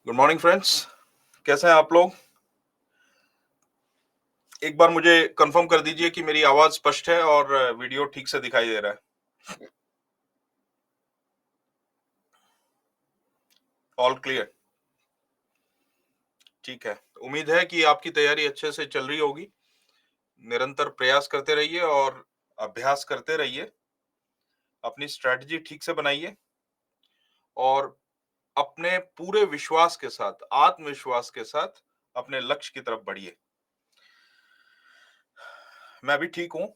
Good morning friends. कैसे हैं आप लोग? एक बार मुझे कंफर्म कर दीजिए कि मेरी आवाज स्पष्ट है और वीडियो ठीक से दिखाई दे रहा है। All clear. ठीक है। उम्मीद है कि आपकी तैयारी अच्छे से चल रही होगी। निरंतर प्रयास करते रहिए और अभ्यास करते रहिए। अपनी स्ट्रेटजी ठीक से बनाइए और अपने पूरे विश्वास के साथ, आत्मविश्वास के साथ अपने लक्ष्य की तरफ बढ़िए। मैं भी ठीक हूँ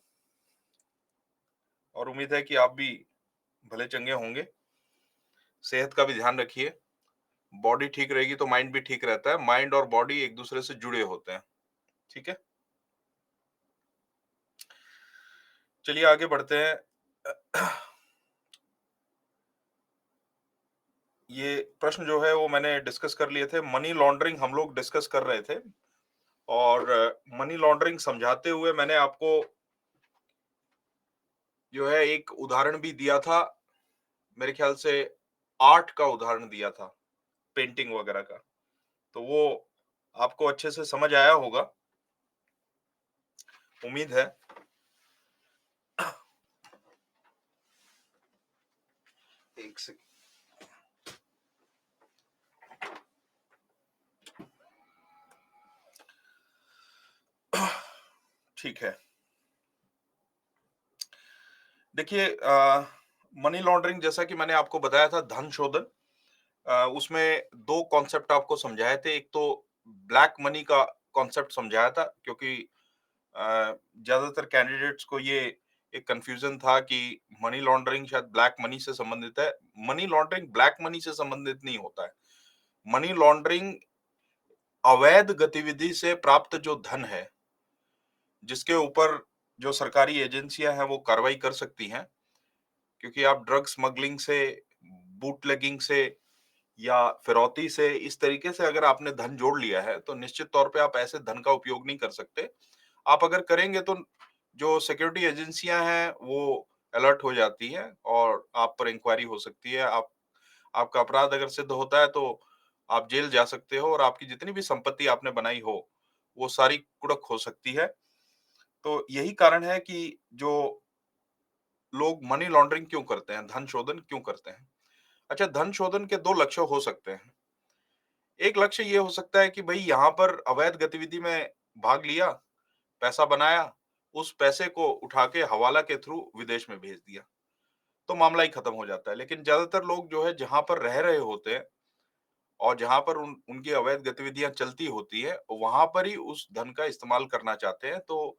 और उम्मीद है कि आप भी भले चंगे होंगे। सेहत का भी ध्यान रखिए। बॉडी ठीक रहेगी तो माइंड भी ठीक रहता है। माइंड और बॉडी एक दूसरे से जुड़े होते हैं। ठीक है। चलिए आगे बढ़ते हैं। ये प्रश्न जो है वो मैंने डिस्कस कर लिए थे। मनी लॉन्ड्रिंग हम लोग डिस्कस कर रहे थे और मनी लॉन्ड्रिंग समझाते हुए मैंने आपको जो है एक उदाहरण भी दिया था। मेरे ख्याल से आर्ट का उदाहरण दिया था, पेंटिंग वगैरह का। तो वो आपको अच्छे से समझ आया होगा, उम्मीद है। एक सेकंड। ठीक है। देखिए, मनी लॉन्ड्रिंग जैसा कि मैंने आपको बताया था, धन शोधन। उसमें दो कॉन्सेप्ट आपको समझाए थे। एक तो ब्लैक मनी का कॉन्सेप्ट समझाया था, क्योंकि ज्यादातर कैंडिडेट्स को ये एक कंफ्यूजन था कि मनी लॉन्ड्रिंग शायद ब्लैक मनी से संबंधित है। मनी लॉन्ड्रिंग ब्लैक मनी से संबंधित नहीं होता है। मनी लॉन्ड्रिंग अवैध गतिविधि से प्राप्त जो धन है, जिसके ऊपर जो सरकारी एजेंसियां हैं वो कार्रवाई कर सकती हैं। क्योंकि आप ड्रग स्मगलिंग से, बूटलेगिंग से या फिरौती से, इस तरीके से अगर आपने धन जोड़ लिया है तो निश्चित तौर पे आप ऐसे धन का उपयोग नहीं कर सकते। आप अगर करेंगे तो जो सिक्योरिटी एजेंसियां हैं वो अलर्ट हो जाती हैं और आप पर इंक्वायरी हो सकती है। आप आपका अपराध अगर सिद्ध होता है तो आप जेल जा सकते हो और आपकी जितनी भी संपत्ति आपने बनाई हो वो सारी कुड़क हो सकती है। तो यही कारण है कि जो लोग मनी लॉन्ड्रिंग क्यों करते हैं, धन शोधन क्यों करते हैं। अच्छा, धन शोधन के दो लक्ष्य हो सकते हैं। एक लक्ष्य ये हो सकता है कि भाई यहाँ पर अवैध गतिविधि में भाग लिया, पैसा बनाया, उस पैसे को उठा के हवाला के थ्रू विदेश में भेज दिया, तो मामला ही खत्म हो जाता है। लेकिन ज्यादातर लोग जो है जहां पर रह रहे होते हैं और जहां पर उनकी अवैध गतिविधियां चलती होती है, वहां पर ही उस धन का इस्तेमाल करना चाहते हैं। तो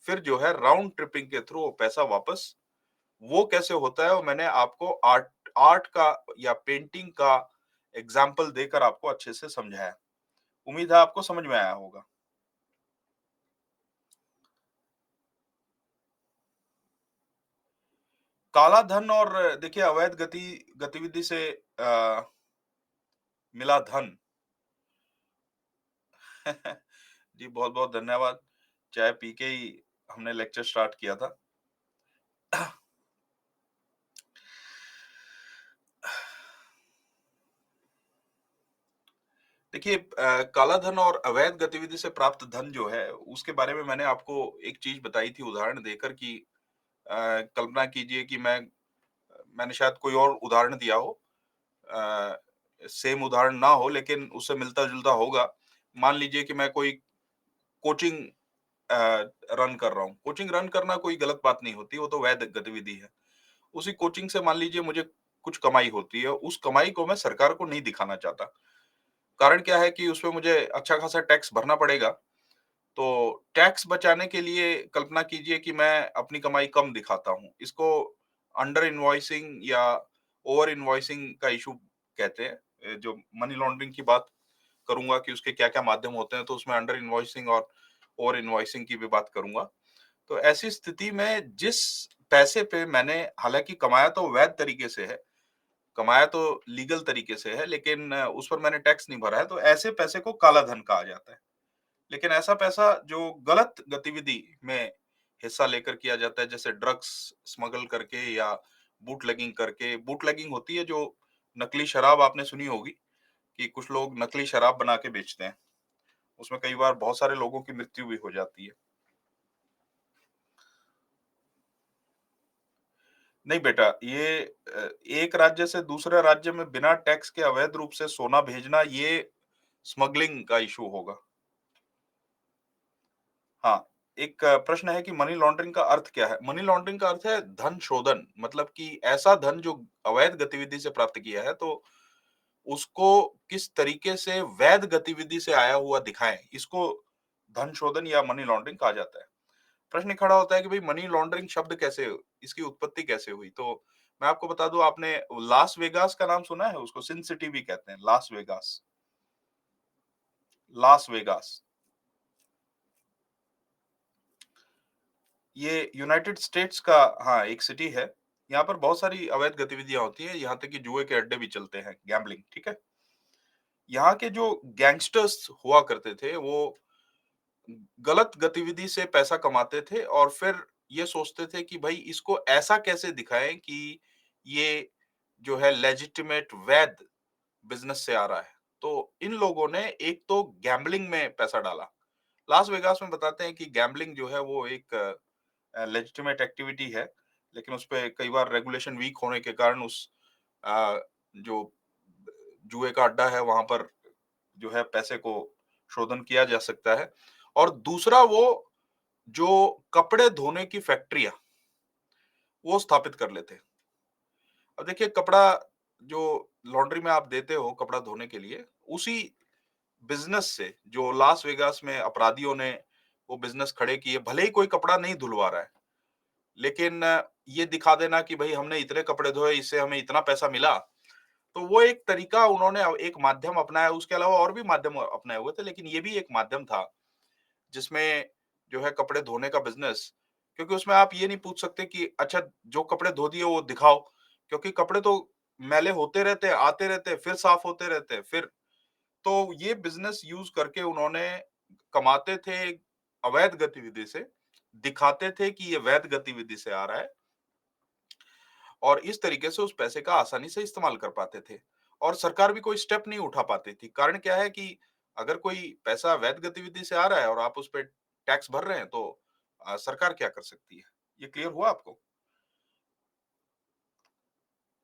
फिर जो है राउंड ट्रिपिंग के थ्रू वो पैसा वापस, वो कैसे होता है वो मैंने आपको आर्ट आर्ट का या पेंटिंग का एग्जाम्पल देकर आपको अच्छे से समझाया। उम्मीद है आपको समझ में आया होगा। काला धन और देखिए अवैध गतिविधि से अ, मिला धन। जी बहुत बहुत धन्यवाद। चाय पी के ही हमने लेक्चर स्टार्ट किया था। देखिए, काला धन और अवैध गतिविधि से प्राप्त धन जो है उसके बारे में मैंने आपको एक चीज बताई थी उदाहरण देकर कि कल्पना कीजिए कि मैंने शायद कोई और उदाहरण दिया हो, सेम उदाहरण ना हो लेकिन उससे मिलता जुलता होगा। मान लीजिए कि मैं कोई कोचिंग रन कर रहा हूँ। कोचिंग रन करना कोई गलत बात नहीं होती, वो तो वैध गतिविधि है। उसी कोचिंग से मान लीजिए मुझे कुछ कमाई होती है, उस कमाई को मैं सरकार को नहीं दिखाना चाहता। कारण क्या है कि उसमें मुझे अच्छा खासा टैक्स भरना पड़ेगा। तो टैक्स बचाने के लिए कल्पना कीजिए कि मैं अपनी कमाई कम दिखाता हूँ। इसको अंडर इनवॉइसिंग या ओवर इनवॉइसिंग का इशू कहते हैं। जो मनी लॉन्ड्रिंग की बात करूंगा कि उसके क्या-क्या माध्यम होते हैं, तो उसमें अंडर इनवॉइसिंग और ओवर इनवॉइसिंग की भी बात करूंगा। तो ऐसी स्थिति में जिस पैसे पे मैंने हालांकि कमाया तो वैध तरीके से है, कमाया तो लीगल तरीके से है, लेकिन उस पर मैंने टैक्स नहीं भरा है, तो ऐसे पैसे को काला धन कहा जाता है। लेकिन ऐसा पैसा जो गलत गतिविधि में हिस्सा लेकर किया जाता है, जैसे ड्रग्स स्मगल करके या बूटलेगिंग करके। बूटलेगिंग होती है जो नकली शराब, आपने सुनी होगी कि कुछ लोग नकली शराब बना के बेचते हैं। उसमें कई बार बहुत सारे लोगों की मृत्यु भी हो जाती है। नहीं बेटा, ये एक राज्य से दूसरे राज्य में बिना टैक्स के अवैध रूप से सोना भेजना, ये स्मगलिंग का इश्यू होगा। हाँ, एक प्रश्न है कि मनी लॉन्ड्रिंग का अर्थ क्या है? मनी लॉन्ड्रिंग का अर्थ है धन शोधन, मतलब कि ऐसा धन जो अवैध गतिविधि से प्राप्त किया है, तो उसको किस तरीके से वैध गतिविधि से आया हुआ दिखाएं, इसको धन शोधन या मनी लॉन्ड्रिंग कहा जाता है। प्रश्न ये खड़ा होता है कि भाई मनी लॉन्ड्रिंग शब्द कैसे, इसकी उत्पत्ति कैसे हुई? तो मैं आपको बता दूं, आपने लास वेगास का नाम सुना है? उसको सिन सिटी भी कहते हैं, लास वेगास। लास वेगास ये यूनाइटेड स्टेट्स का, हाँ, एक सिटी है। यहाँ पर बहुत सारी अवैध गतिविधियां होती हैं, यहाँ तक कि जुए के अड्डे भी चलते हैं, गैम्बलिंग, ठीक है। यहाँ के जो गैंगस्टर्स हुआ करते थे, वो गलत गतिविधि से पैसा कमाते थे और फिर ये सोचते थे कि भाई इसको ऐसा कैसे दिखाएं कि ये जो है लेजिटिमेट वैध बिजनेस से आ रहा है। तो इन लोगों ने एक तो गैम्बलिंग में पैसा डाला। लास वेगास में बताते हैं कि गैम्बलिंग जो है वो एक लेजिटिमेट एक्टिविटी है, लेकिन उस पे कई बार रेगुलेशन वीक होने के कारण उस जो जुए का अड्डा है वहां पर जो है पैसे को शोधन किया जा सकता है। और दूसरा, वो जो कपड़े धोने की फैक्ट्रियां वो स्थापित कर लेते हैं। अब देखिए, कपड़ा जो लॉन्ड्री में आप देते हो कपड़ा धोने के लिए, उसी बिजनेस से जो लास वेगास में अपराधियों ने वो बिजनेस खड़े किए, भले ही कोई कपड़ा नहीं धुलवा रहा है, लेकिन ये दिखा देना कि भाई हमने इतने कपड़े धोए, इससे हमें इतना पैसा मिला। तो वो एक तरीका उन्होंने एक माध्यम अपनाया। उसके अलावा और भी माध्यम अपनाए हुए थे, लेकिन ये भी एक माध्यम था जिसमें जो है कपड़े धोने का बिजनेस। क्योंकि उसमें आप ये नहीं पूछ सकते कि अच्छा जो कपड़े धो दिए वो दिखाओ, क्योंकि कपड़े तो मैले होते रहते हैं, आते रहते हैं, फिर साफ होते रहते हैं, फिर। तो ये बिजनेस यूज करके उन्होंने कमाते थे अवैध गतिविधि से, दिखाते थे कि ये वैध गतिविधि से आ रहा है, और इस तरीके से उस पैसे का आसानी से इस्तेमाल कर पाते थे। और सरकार भी कोई स्टेप नहीं उठा पाती थी। कारण क्या है कि अगर कोई पैसा वैध गतिविधि से आ रहा है और आप उस पे टैक्स भर रहे हैं, तो सरकार क्या कर सकती है? ये क्लियर हुआ आपको?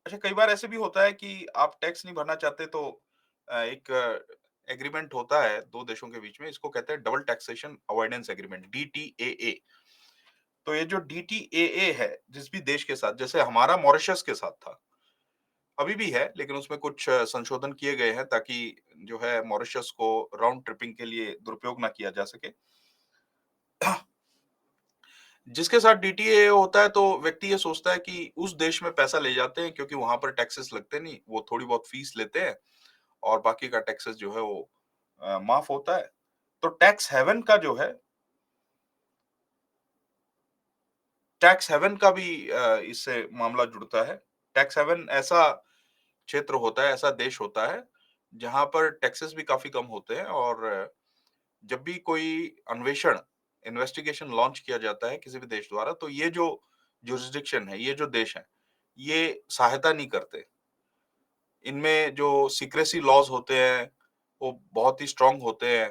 अच्छा, कई बार ऐसे भी होता है कि आप टैक्स नहीं भरना चाहते, तो एक एग्रीमेंट होता है दो देशों के बीच में, इसको कहते हैं डबल टैक्सेशन अवॉइडेंस एग्रीमेंट, डीटीएए। तो ये जो डीटीएए है, जिस भी देश के साथ, जैसे हमारा मॉरिशस के साथ था, अभी भी है, लेकिन उसमें कुछ संशोधन किए गए हैं ताकि जो है मॉरिशस को राउंड ट्रिपिंग के लिए दुरुपयोग ना किया जा सके। जिसके साथ डीटीए होता है, तो व्यक्ति ये सोचता है कि उस देश में पैसा ले जाते हैं, क्योंकि वहां पर टैक्सेस लगते नहीं, वो थोड़ी बहुत फीस लेते हैं और बाकी का टैक्सेस जो है वो माफ होता है। तो टैक्स हेवन का जो है, टैक्स हेवन का भी इससे मामला जुड़ता है। टैक्स हेवन ऐसा क्षेत्र होता है, ऐसा देश होता है जहां पर टैक्सेस भी काफी कम होते हैं, और जब भी कोई अन्वेषण, इन्वेस्टिगेशन लॉन्च किया जाता है किसी भी देश द्वारा, तो ये जो जुरिस्डिक्शन है, ये जो देश है, ये सहायता नहीं करते। इनमें जो सीक्रेसी लॉज होते हैं वो बहुत ही स्ट्रांग होते हैं।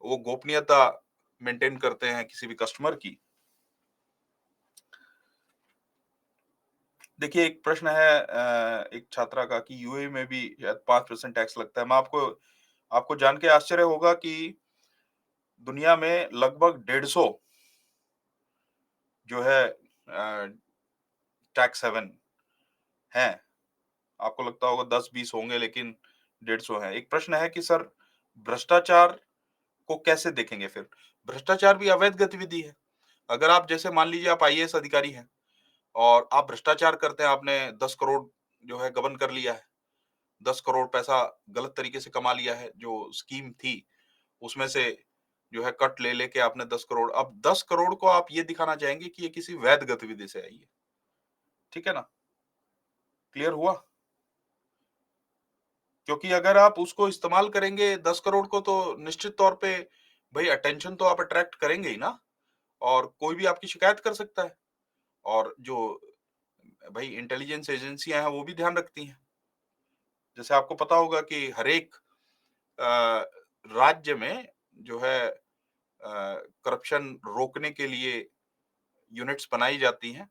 वो गोपनीयता मेंटेन करते हैं किसी भी कस्टमर की। देखिए, एक प्रश्न है एक छात्रा का कि यूएई में भी शायद 5% टैक्स लगता है। मैं आपको आपको जान के आश्चर्य होगा कि दुनिया में लगभग 150 जो है टैक्स हेवन हैं। आपको लगता होगा 10-20 होंगे, लेकिन 150 हैं। एक प्रश्न है कि सर, भ्रष्टाचार को कैसे देखेंगे फिर? भ्रष्टाचार भी अवैध गतिविधि है। अगर आप, जैसे मान लीजिए आप आईएएस अधिकारी हैं और आप भ्रष्टाचार करते हैं, आपने 10 करोड़ जो है गबन कर लिया है, 10 करोड़ पैसा गलत तरीके से कमा लिया है, जो स्कीम थी उसमें से जो है कट ले लेके आपने 10 करोड़, अब 10 करोड़ को आप ये दिखाना चाहेंगे कि ये किसी वैध गतिविधि से आई है। ठीक है ना? क्लियर हुआ? क्योंकि अगर आप उसको इस्तेमाल करेंगे 10 करोड़ को, तो निश्चित तौर पे भाई अटेंशन तो आप अट्रैक्ट करेंगे ही ना, और कोई भी आपकी शिकायत कर सकता है। और जो भाई इंटेलिजेंस एजेंसियां हैं वो भी ध्यान रखती हैं। जैसे आपको पता होगा कि हर एक राज्य में जो है करप्शन रोकने के लिए यूनिट्स बनाई जाती हैं।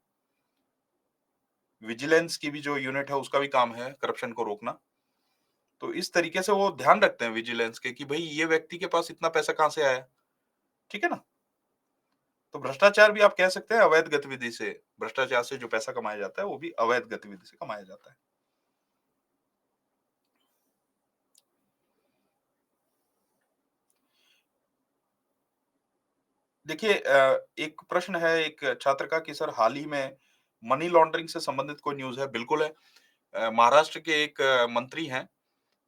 विजिलेंस की भी जो यूनिट है उसका भी काम है करप्शन को रोकना। तो इस तरीके से वो ध्यान रखते हैं विजिलेंस के कि भाई ये व्यक्ति के पास इतना पैसा कहाँ से आया, ठीक है ना? तो भ्रष्टाचार भी आप कह सकते हैं अवैध गतिविधि से, भ्रष्टाचार से जो पैसा कमाया जाता है वो भी अवैध गतिविधि से कमाया जाता है। देखिए एक प्रश्न है एक छात्र का कि सर हाल ही में मनी लॉन्ड्रिंग से संबंधित कोई न्यूज़ है? बिल्कुल है। महाराष्ट्र के एक मंत्री हैं,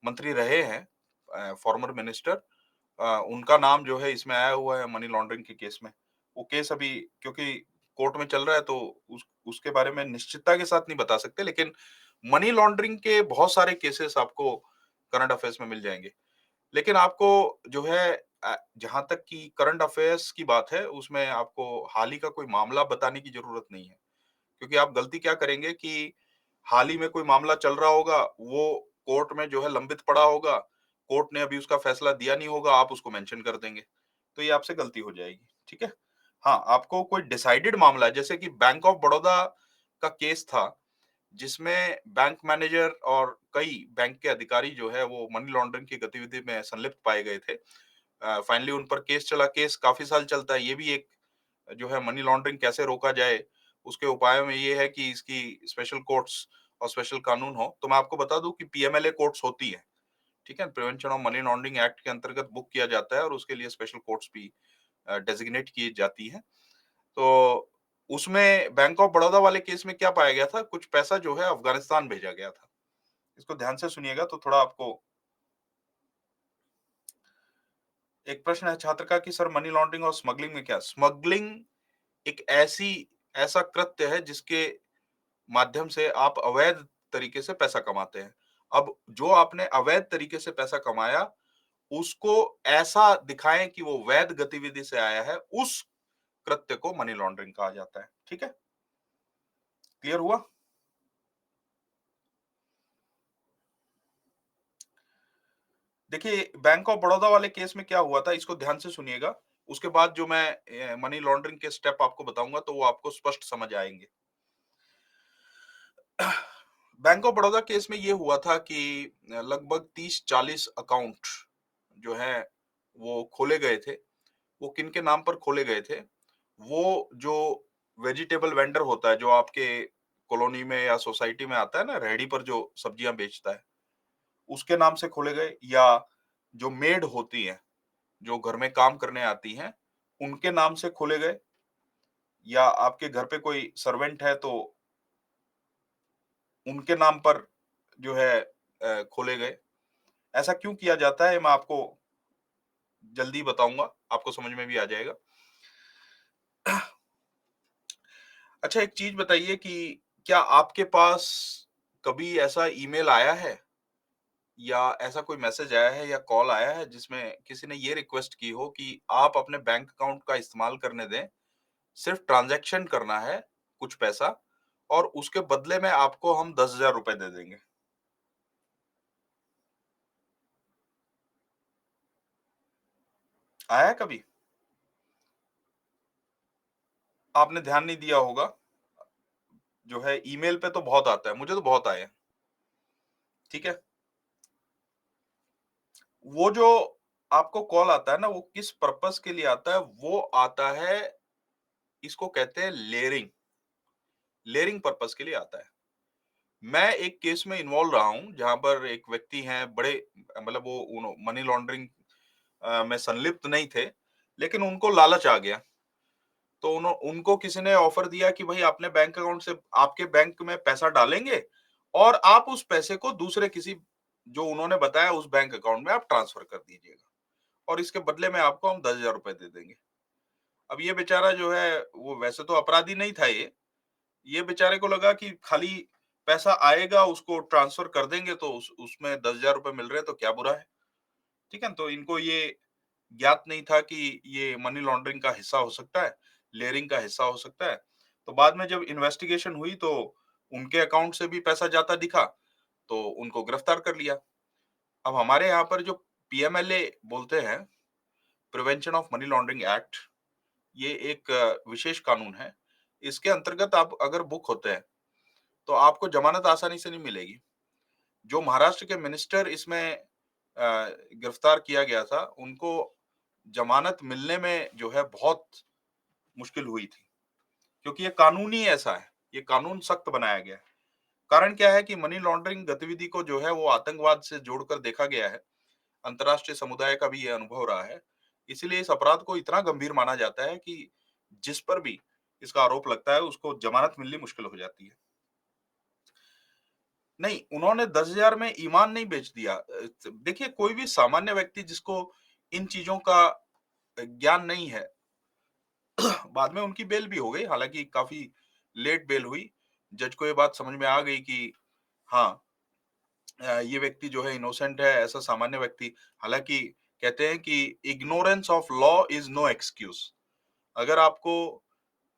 मंत्री रहे हैं फॉर्मर मिनिस्टर उनका नाम जो है इसमें आया हुआ है मनी लॉन्ड्रिंग के केस में। वो केस अभी क्योंकि कोर्ट में चल रहा है तो उसके बारे में निश्चितता के साथ नहीं बता सकते लेकिन मनी लॉन्ड्रिंग के बहुत सारे केसेस आपको करंट अफेयर्स में मिल जाएंगे। लेकिन आपको जो है जहां तक कि करंट अफेयर्स की बात है उसमें आपको हाल ही का कोई मामला बताने की जरूरत नहीं है क्योंकि आप गलती क्या करेंगे कि हाल ही में कोई मामला चल रहा होगा, वो कोर्ट में जो है लंबित पड़ा होगा, कोर्ट ने अभी उसका फैसला दिया नहीं होगा, आप उसको मेंशन कर देंगे। तो ये आपसे गलती हो जाएगी, ठीक है? हाँ, आपको कोई डिसाइडेड मामला जैसे कि बैंक ऑफ बड़ौदा का केस था, जिसमें बैंक मैनेजर और कई बैंक के अधिकारी जो है वो मनी लॉन्ड्रिंग की गतिविधि में संलिप्त पाए गए थे। फाइनली उन पर केस चला, केस काफ़ी साल चलता है। ये भी एक जो है मनी लॉन्ड्रिंग कैसे रोका जाए, उसके उपायों में ये है कि इसकी स्पेशल कोर्ट्स और स्पेशल कानून हो। तो मैं आपको बता दूं कि पीएमएलए कोर्ट्स होती है, ठीक है? Prevention of money laundering act के अंतर्गत बुक किया जाता है और उसके लिए स्पेशल कोर्ट्स भी डेजिग्नेट की जाती है। तो उसमें बैंक ऑफ बड़ौदा वाले केस में क्या पाया गया था, कुछ पैसा जो है अफ़गानिस्तान भेजा गया था। इसको ध्यान से सुनिएगा तो थोड़ा आपको एक प्रश्न है छात्र का कि सर मनी लॉन्ड्रिंग और स्मगलिंग में क्या? स्मगलिंग एक ऐसा कृत्य है जिसके माध्यम से आप अवैध तरीके से पैसा कमाते हैं। अब जो आपने अवैध तरीके से पैसा कमाया, उसको ऐसा दिखाएँ कि वो वैध गतिविधि से आया है, उस कृत्य को मनी लॉन्ड्रिंग कहा जाता है। ठीक है? क्लियर हुआ? देखिए, बैंक ऑफ बड़ौदा वाले केस में क्या हुआ था, इसको ध्यान से सुनिएगा। उसके बाद जो मैं मनी लॉन्ड्रिंग के स्टेप आपको बताऊँगा, तो वो आपको स्पष्ट समझ आएँगे। बैंक ऑफ बड़ौदा केस में ये हुआ था कि लगभग 30-40 अकाउंट जो हैं, वो खोले गए थे। वो किनके नाम पर खोले गए थे? वो जो वेजिटेबल वेंडर होता है, जो आपके कॉलोनी में या सोसाइटी में आता है ना, रेहड़ी पर जो सब्जियाँ बेचता है, उसके नाम से खोले गए या जो मेड होती हैं, जो घर में काम करने आती हैं, उनके नाम से खोले गए या आपके घर पे कोई सर्वेंट है तो उनके नाम पर जो है खोले गए। ऐसा क्यों किया जाता है मैं आपको जल्दी बताऊँगा, आपको समझ में भी आ जाएगा। अच्छा एक चीज़ बताइए कि क्या आपके पास कभी ऐसा ईमेल आया है या ऐसा कोई मैसेज आया है या कॉल आया है जिसमें किसी ने ये रिक्वेस्ट की हो कि आप अपने बैंक अकाउंट का इस्तेमाल करने दें, सिर्फ ट्रांज़ैक्शन करना है कुछ पैसा और उसके बदले में आपको हम ₹10,000 दे देंगे। आया है कभी? आपने ध्यान नहीं दिया होगा, जो है ईमेल पे तो बहुत आता है, मुझे तो बहुत आए हैं, ठीक है? वो जो आपको कॉल आता है ना, वो किस पर्पज़ के लिए आता है? वो आता है इसको कहते हैं लेयरिंग, लेयरिंग पर्पज़ के लिए आता है। मैं एक केस में इन्वॉल्व रहा हूँ, जहाँ पर एक व्यक्ति हैं बड़े मतलब वो उन्हों मनी लॉन्ड्रिंग में संलिप्त नहीं थे, लेकिन उनको लालच आ गया। तो उनको किसी ने ऑफर दिया कि भाई अपने बैंक अकाउंट से आपके बैंक में पैसा डालेंगे और आप उस पैसे को दूसरे किसी जो उन्होंने बताया उस बैंक अकाउंट में आप ट्रांसफर कर दीजिएगा और इसके बदले में आपको हम ₹10,000 दे देंगे। अब ये बेचारा जो है वो वैसे तो अपराधी नहीं था ये बेचारे को लगा कि खाली पैसा आएगा उसको ट्रांसफर कर देंगे तो उसमें ₹10,000 मिल रहे हैं तो क्या बुरा है, ठीक है? तो इनको ये ज्ञात नहीं था कि ये मनी लॉन्ड्रिंग का हिस्सा हो सकता है, लेयरिंग का हिस्सा हो सकता है। तो बाद में जब इन्वेस्टिगेशन हुई तो उनके अकाउंट से भी पैसा जाता दिखा। तो उनको गिरफ्तार कर लिया। अब हमारे यहाँ पर जो पीएमएलए बोलते हैं, prevention of money laundering act, ये एक विशेष कानून है। इसके अंतर्गत आप अगर बुक होते हैं, तो आपको जमानत आसानी से नहीं मिलेगी। जो महाराष्ट्र के मिनिस्टर इसमें गिरफ्तार किया गया था, उनको जमानत मिलने में जो है बहुत मुश्किल हुई थी, क्योंकि ये कानून ही ऐसा है, ये कानून सख्त बनाया गया है। कारण क्या है कि मनी लॉन्ड्रिंग गतिविधि को जो है वो आतंकवाद से जोड़कर देखा गया है। अंतर्राष्ट्रीय समुदाय का भी ये अनुभव रहा है। इसीलिए इस अपराध को इतना गंभीर माना जाता है कि जिस पर भी इसका आरोप लगता है, उसको जमानत मिलनी मुश्किल हो जाती है। नहीं, उन्होंने 10,000 में ईमान नहीं बेच दिया। देखिए, कोई भी सामान्य व्यक्ति जिसको इन चीज़ों का ज्ञान नहीं है, बाद में उनकी बेल भी हो गई, हालाँकि काफ़ी लेट बेल हुई। जज को ये बात समझ में आ गई कि हाँ, ये व्यक्ति जो है इनोसेंट है, ऐसा सामान्य व्यक्ति। हालाँकि कहते हैं कि ignorance of law is no excuse. अगर आपको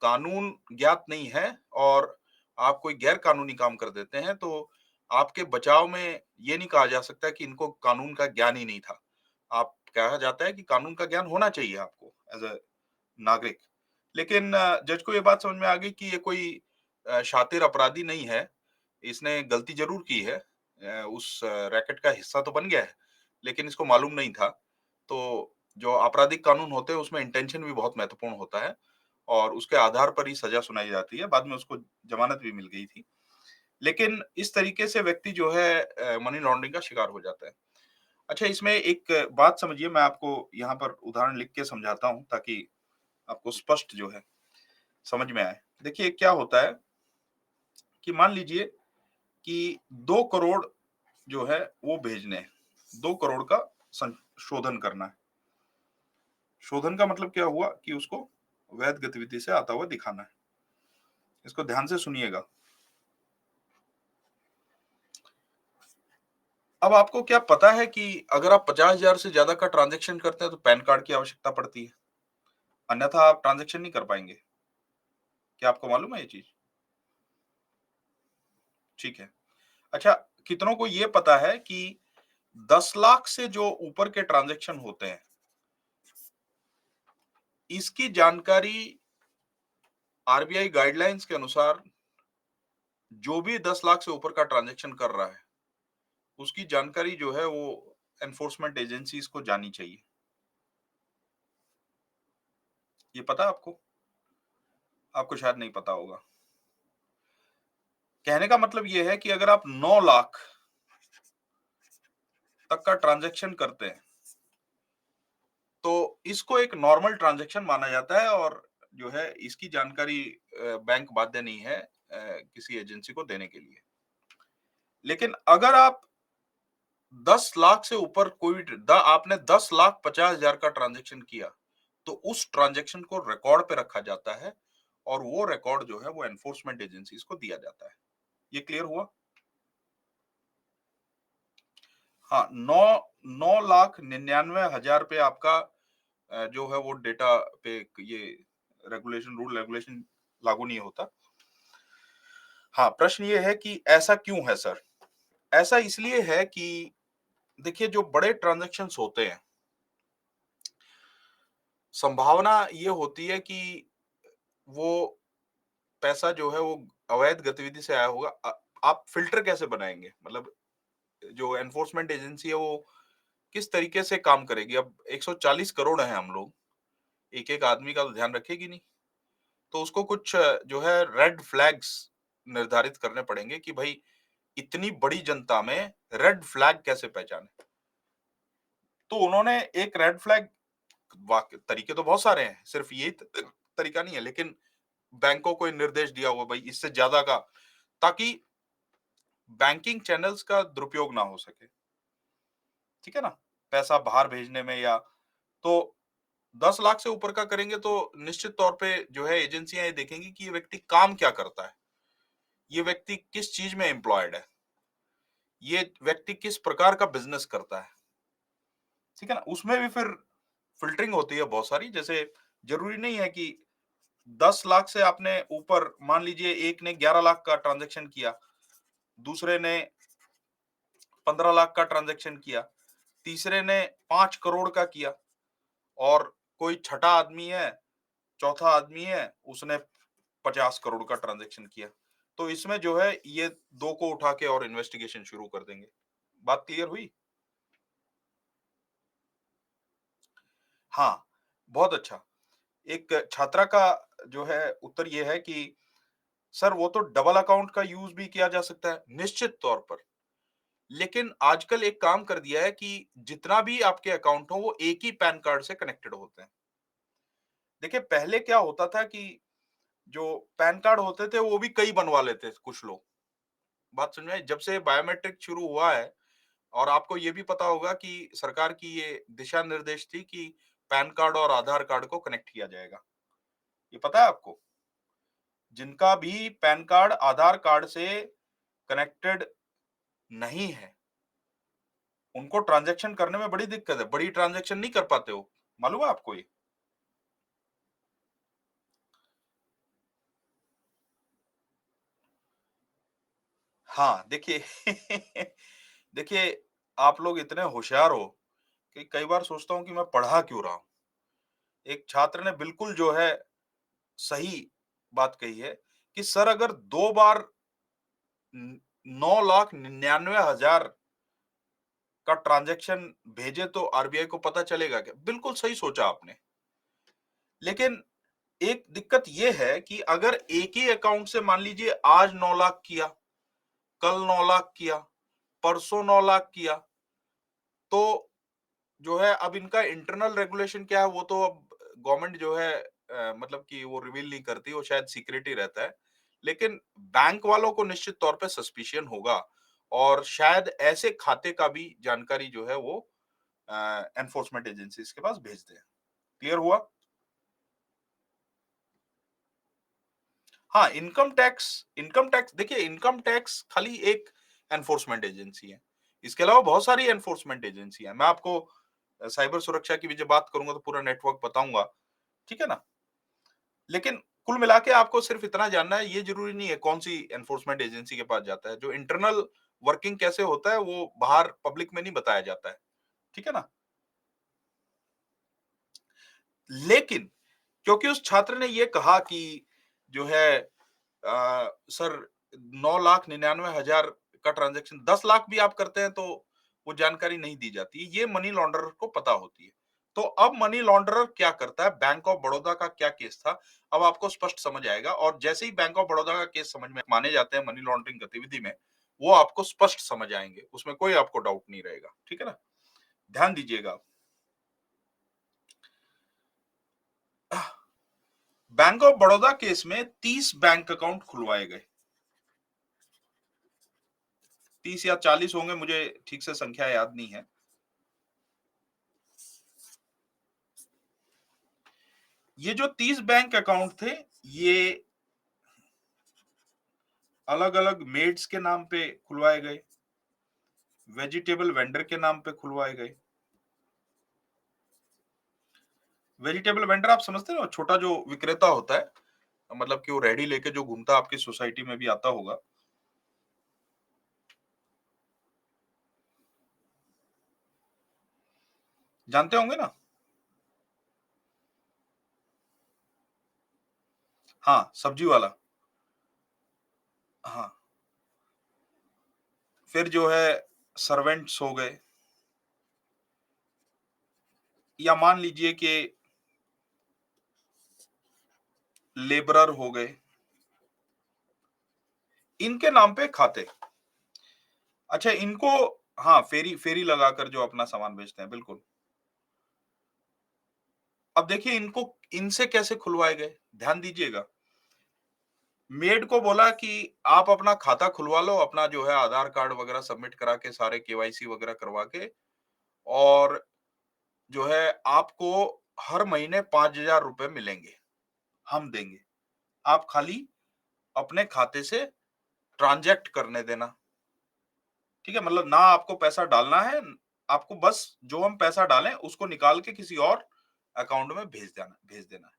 कानून ज्ञात नहीं है और आप कोई गैर कानूनी काम कर देते हैं, तो आपके बचाव में ये नहीं कहा जा सकता कि इनको कानून का ज्ञान ही नहीं था। आप कहा जाता है कि कानून का ज्ञान होना चाहिए आपको एज़ अ नागरिक। लेकिन जज को ये बात समझ में आ गई कि ये कोई शातिर अपराधी नहीं है। इसने गलती ज़रूर की है। उस रैकेट का हिस्सा तो बन गया है, लेकिन इसको मालूम नहीं था। तो जो आपराधिक कानून होते हैं, उसमें इंटेंशन भी बहुत महत्वपूर्ण होता है और उसके आधार पर ही सज़ा सुनाई जाती है। बाद में उसको ज़मानत भी मिल गई थी। लेकिन इस तरीके से व्यक्ति जो है मनी लॉन्ड्रिंग का शिकार हो जाता है। अच्छा, इसमें एक बात समझिए, मैं आपको यहाँ पर उदाहरण लिख के समझाता हूँ ताकि आपको स्पष्ट जो है समझ में आए। देखिए क्या होता है कि मान लीजिए कि 2 करोड़ जो है वो भेजने हैं। 2 करोड़ का संशोधन करना है। शोधन का मतलब क्या हुआ कि उसको वैध गतिविधि से आता हुआ दिखाना है। इसको ध्यान से सुनिएगा। अब आपको क्या पता है कि अगर आप 50,000 से ज्यादा का ट्रांजैक्शन करते हैं तो पैन कार्ड की आवश्यकता पड़ती है, अन्यथा आप ट्रांजैक्शन नहीं कर पाएंगे। क्या आपको मालूम है ये चीज? ठीक है। अच्छा, कितनों को ये पता है कि 10 लाख से जो ऊपर के ट्रांजैक्शन होते हैं, इसकी जानकारी आरबीआई गाइडलाइंस के अनुसार जो भी 10 लाख से ऊपर का ट्रांजैक्शन कर रहा है, उसकी जानकारी जो है वो एनफोर्समेंट एजेंसीज को जानी चाहिए। ये पता है आपको? आपको शायद नहीं पता होगा। कहने का मतलब ये है कि अगर आप 9 लाख तक का ट्रांजैक्शन करते हैं, तो इसको एक नॉर्मल ट्रांजैक्शन माना जाता है और जो है इसकी जानकारी बैंक बाध्य नहीं है किसी एजेंसी को देने के लिए। लेकिन अगर आप 10 लाख से ऊपर आपने 10 लाख 50,000 का ट्रांजैक्शन किया, तो उस ट्रांजैक्शन को रिकॉर्ड पे रखा जाता है और वो रिकॉर्ड जो है वो एनफोर्समेंट एजेंसीज को दिया जाता है। ये क्लियर हुआ? हाँ, 9,99,हजार पे आपका जो है वो डेटा पे ये रूल रेगुलेशन लागू नहीं होता। हाँ, प्रश्न ये है कि ऐसा क्यों है सर? ऐसा इसलिए है कि देखिए, जो बड़े ट्रांजैक्शंस होते हैं, संभावना ये होती है कि वो पैसा जो है वो अवैध गतिविधि से आया होगा। आप फ़िल्टर कैसे बनाएँगे? मतलब जो एनफोर्समेंट एजेंसी है वो किस तरीके से काम करेगी? अब 140 करोड़ हैं हम लोग, एक-एक आदमी का तो ध्यान रखेगी नहीं। तो उसको कुछ जो है रेड फ्लैग्स निर्धारित करने पड़ेंगे कि भाई इतनी बड़ी जनता में रेड फ्लैग कैसे पहचाने। तो उन्होंने एक रेड फ्लैग, तरीके तो बहुत सारे हैं, सिर्फ ये तरीका नहीं है, लेकिन बैंकों को निर्देश दिया हुआ भाई इससे ज्यादा का, ताकि बैंकिंग चैनल्स का दुरुपयोग ना हो सके। ठीक है ना? पैसा बाहर भेजने में या तो 10 लाख से ऊपर का करेंगे तो निश्चित तौर पे जो है एजेंसियां ये देखेंगी कि ये व्यक्ति काम क्या करता है, ये व्यक्ति किस चीज में एम्प्लॉयड है, ये व्यक्ति किस प्रकार का बिजनेस करता है। ठीक है ना? उसमें भी फिर फिल्टरिंग होती है बहुत सारी। जैसे जरूरी नहीं है कि 10 लाख से आपने ऊपर, मान लीजिए एक ने 11 लाख का ट्रांजैक्शन किया, दूसरे ने 15 लाख का ट्रांजैक्शन किया, तीसरे ने 5 करोड़ का किया और कोई छठा आदमी है, चौथा आदमी है, उसने 50 करोड़ का ट्रांजैक्शन किया। तो इसमें जो है ये 2 को उठा के और इन्वेस्टिगेशन शुरू कर देंगे। बात क्लियर हुई? हाँ, बहुत अच्छा। एक छात्रा का जो है उत्तर ये है कि सर वो तो डबल अकाउंट का यूज़ भी किया जा सकता है, निश्चित तौर पर। लेकिन आजकल एक काम कर दिया है कि जितना भी आपके अकाउंट हो वो एक ही पैन कार्ड से कनेक्टेड होते हैं। देखिए पहले क्या होता था कि जो पैन कार्ड होते थे वो भी कई बनवा लेते थे कुछ लोग। बात समझ में आई? जब से बायोमेट्रिक शुरू हुआ है और आपको ये भी पता होगा कि सरकार की ये दिशा निर्देश थी कि पैन कार्ड और आधार कार्ड को कनेक्ट किया जाएगा। ये पता है आपको? जिनका भी पैन कार्ड आधार कार्ड से कनेक्टेड नहीं है, उनको ट्रांज़ैक्शन करने में बड़ी दिक्कत है। बड़ी ट्रांज़ैक्शन नहीं कर पाते हो। मालूम है आपको ये? हाँ, देखिए देखिए, आप लोग इतने होशियार हो कि कई बार सोचता हूँ कि मैं पढ़ा क्यों रहा हूँ। एक छात्र ने बिल्कुल जो है सही बात कही है कि सर अगर 2 बार 9,99,000 का ट्रांज़ैक्शन भेजे तो आरबीआई को पता चलेगा क्या? बिल्कुल सही सोचा आपने। लेकिन एक दिक्कत ये है कि अगर एक ही अकाउंट से मान लीजिए आज 9 लाख किया, कल 9 लाख किया, परसों 9 लाख किया, तो जो है अब इनका इंटरनल रेगुलेशन क्या है वो तो अब गवर्नमेंट जो है मतलब कि वो रिवील नहीं करती, वो शायद सीक्रेट ही रहता है। लेकिन बैंक वालों को निश्चित तौर पे सस्पिशन होगा और शायद ऐसे खाते का भी जानकारी जो है वो एनफोर्समेंट एजेंसीज के पास भेज दें। क्लियर हुआ? हाँ, इनकम टैक्स देखिए इनकम टैक्स खाली एक एनफोर्समेंट एजेंसी है। इसके अलावा बहुत सारी एनफोर्समेंट एजेंसी है। मैं आपको साइबर सुरक्षा की भी जब बात करूंगा तो पूरा नेटवर्क बताऊंगा। ठीक है ना? लेकिन कुल मिला के आपको सिर्फ इतना जानना है, ये जरूरी नहीं है कौन सी एनफोर्समेंट एजेंसी के पास जाता है। जो इंटरनल वर्किंग कैसे होता है वो बाहर पब्लिक में नहीं बताया जाता है। ठीक है ना? लेकिन क्योंकि उस छात्र ने ये कहा कि जो है सर 9,99,000 का ट्रांजैक्शन 10 लाख भी आप करते हैं तो वो जानकारी नहीं दी जाती है। ये मनी लॉन्ड्रर को पता होती है। तो अब मनी लॉन्ड्रर क्या करता है? बैंक ऑफ बड़ौदा का क्या केस था? अब आपको स्पष्ट समझ आएगा और जैसे ही बैंक ऑफ बड़ौदा का केस समझ में माने जाते हैं मनी लॉन्ड्रिंग गतिविधि में, वो आपको स्पष्ट समझ आएंगे। उसमें कोई आपको डाउट नहीं रहेगा। ठीक है ना? ध्यान दीजिएगा। बैंक ऑफ बड़ौदा केस में 30 बैंक अकाउंट खुलवाए गए। 30 या 40 होंगे, मुझे ठीक से संख्या याद नहीं है। ये जो 30 बैंक अकाउंट थे, ये अलग-अलग मेड्स के नाम पे खुलवाए गए, वेजिटेबल वेंडर के नाम पे खुलवाए गए। वेजिटेबल वेंडर आप समझते हैं ना, छोटा जो विक्रेता होता है, मतलब कि वो रेडी लेके जो घूमता है, आपकी सोसाइटी में भी आता होगा। जानते होंगे ना? हाँ, सब्जी वाला। हाँ, फिर जो है सर्वेंट्स हो गए या मान लीजिए कि लेबरर हो गए। इनके नाम पे खाते। अच्छा इनको हाँ, फेरी फेरी लगाकर जो अपना सामान बेचते हैं, बिल्कुल। अब देखिए इनको इनसे कैसे खुलवाए गए? ध्यान दीजिएगा। मेड को बोला कि आप अपना खाता खुलवा लो, अपना जो है आधार कार्ड वगैरह सबमिट करा के सारे केवाईसी वगैरह करवा के और जो है आपको हर महीने 5,000 रुपए मिलेंगे, हम देंगे। आप खाली अपने खाते से ट्रांजैक्ट करने देना। ठीक है? मतलब ना आपको पैसा डालना है, आपको बस जो हम पैसा डालें उसको निकाल के किसी और अकाउंट में भेज देना है।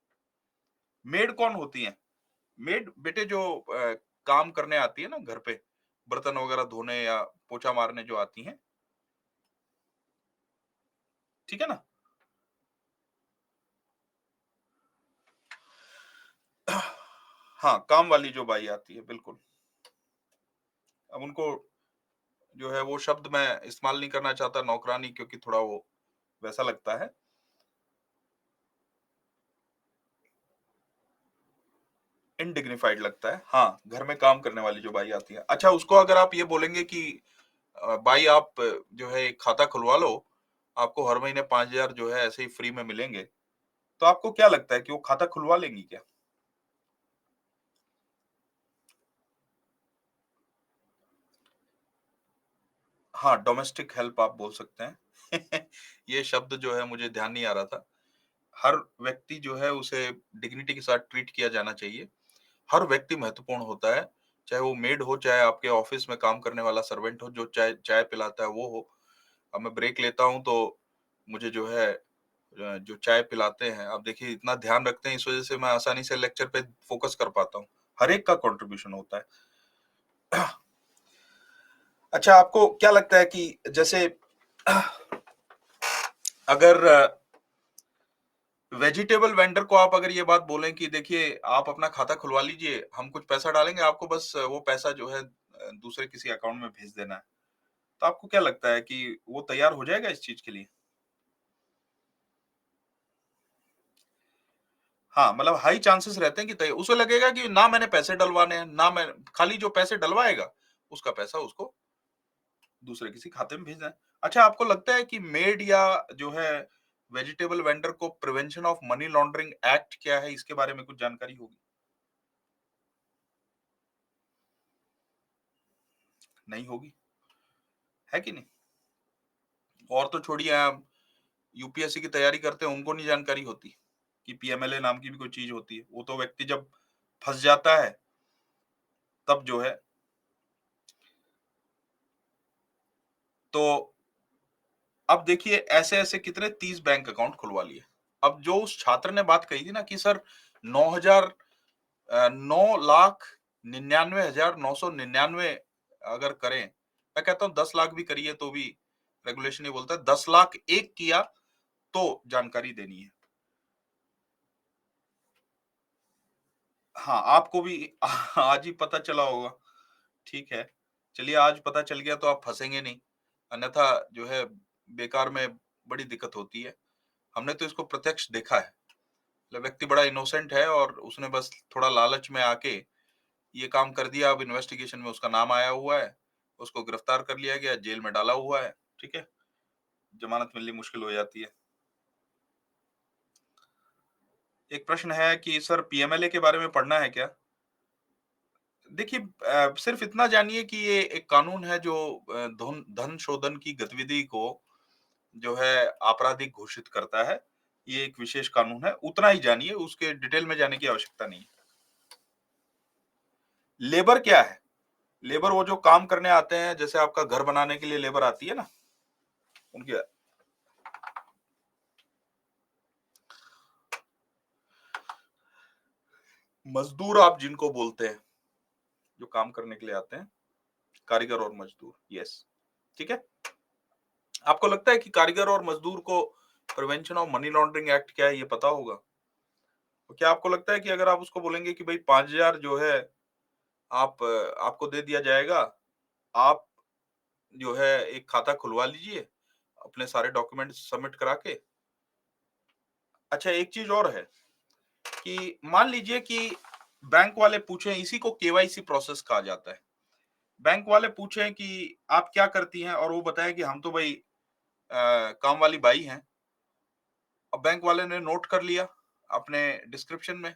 मेड कौन होती हैं? मेड बेटे जो काम करने आती है ना घर पे, बर्तन वगैरह धोने या पोछा मारने जो आती हैं, ठीक है ना? हाँ, काम वाली जो बाई आती है, बिल्कुल। अब उनको जो है वो शब्द मैं इस्तेमाल नहीं करना चाहता नौकरानी, क्योंकि थोड़ा वो वैसा लगता है। इनडिग्निफाइड लगता है। हाँ, घर में काम करने वाली जो बाई आती है। अच्छा, उसको अगर आप ये बोलेंगे कि भाई आप जो है एक खाता खुलवा लो, आपको हर महीने 5,000 जो है ऐसे ही फ्री में मिलेंगे। तो आपको क्या लगता है कि वो खाता खुलवा लेंगी क्या? हाँ, डोमेस्टिक हेल्प आप बोल सकते हैं। ये शब्द जो है मुझे ध्यान नहीं आ रहा था। हर व्यक्ति जो है उसे डिग्निटी के साथ ट्रीट किया जाना चाहिए। हर व्यक्ति महत्वपूर्ण होता है, चाहे वो मेड हो, चाहे आपके ऑफिस में काम करने वाला सर्वेंट हो, जो चाय चाय पिलाता है वो हो। अब मैं ब्रेक लेता हूँ तो मुझे जो है जो चाय पिलाते हैं, आप देखिए इतना ध्यान रखते हैं, इस वजह से मैं आसानी से लेक्चर पे फोकस कर पाता हूँ। हर एक का कंट्रीब्यूशन होता है। अच्छा, आपको क्या लगता है कि जैसे अगर वेजिटेबल वेंडर को आप अगर ये बात बोलें कि देखिए आप अपना खाता खुलवा लीजिए, हम कुछ पैसा डालेंगे, आपको बस वो पैसा जो है दूसरे किसी अकाउंट में भेज देना है। तो आपको क्या लगता है कि वो तैयार हो जाएगा इस चीज के लिए? हाँ, मतलब हाई चांसेस रहते हैं कि तय उसे लगेगा कि ना मैंने पैसे डलवाने हैं, ना मैं खाली जो पैसे डलवाएगा, उसका पैसा उसको दूसरे किसी खाते में भेजना है। अच्छा, आपको लगता है कि मेड या जो है वेजिटेबल वेंडर को prevention of money laundering act क्या है, इसके बारे में कुछ जानकारी होगी? नहीं होगी, है कि नहीं? और तो छोड़िए, आप यूपीएससी की तैयारी करते हैं उनको नहीं जानकारी होती कि पीएमएलए नाम की भी कोई चीज होती है। वो तो व्यक्ति जब फंस जाता है तब जो है, तो अब देखिए ऐसे ऐसे कितने 30 बैंक अकाउंट खुलवा लिए। अब जो उस छात्र ने बात कही थी ना कि सर 9,000 9,99,999 अगर करें, मैं कहता हूँ 10 लाख भी करिए तो भी रेगुलेशन ये बोलता है 10 लाख एक किया तो जानकारी देनी है। हाँ, आपको भी आज ही पता चला होगा। ठीक है, चलिए आज पता चल गया तो आप फंसेंगे नहीं, अन्यथा जो है बेकार में बड़ी दिक्कत होती है। हमने तो इसको प्रत्यक्ष देखा है। मतलब व्यक्ति बड़ा इनोसेंट है और उसने बस थोड़ा लालच में आके ये काम कर दिया। अब इन्वेस्टिगेशन में उसका नाम आया हुआ है, उसको गिरफ्तार कर लिया गया, जेल में डाला हुआ है, ठीक है? जमानत मिलनी मुश्किल हो जाती है। एक प्रश्न है कि सर पीएमएलए के बारे में पढ़ना है क्या? देखिए सिर्फ इतना जानिए कि ये एक कानून है जो धन धन शोधन की गतिविधि को जो है आपराधिक घोषित करता है। ये एक विशेष कानून है, उतना ही जानिए, उसके डिटेल में जाने की आवश्यकता नहीं है। लेबर क्या है? लेबर वो जो काम करने आते हैं, जैसे आपका घर बनाने के लिए लेबर आती है ना, उनके मजदूर आप जिनको बोलते हैं, जो काम करने के लिए आते हैं, कारीगर और मजदूर, यस, ठीक है। आपको लगता है कि कारीगर और मजदूर को prevention of money laundering act क्या है ये पता होगा? तो क्या आपको लगता है कि अगर आप उसको बोलेंगे कि भाई 5,000 जो है आप आपको दे दिया जाएगा, आप जो है एक खाता खुलवा लीजिए अपने सारे डॉक्यूमेंट सबमिट करा के। अच्छा, एक चीज और है कि मान लीजिए कि बैंक वाले पूछें, इसी को केवाईसी प्रोसेस कहा जाता है। बैंक वाले पूछें कि आप क्या करती हैं और वो बताएं कि हम तो भाई काम वाली बाई हैं। अब बैंक वाले ने नोट कर लिया अपने डिस्क्रिप्शन में,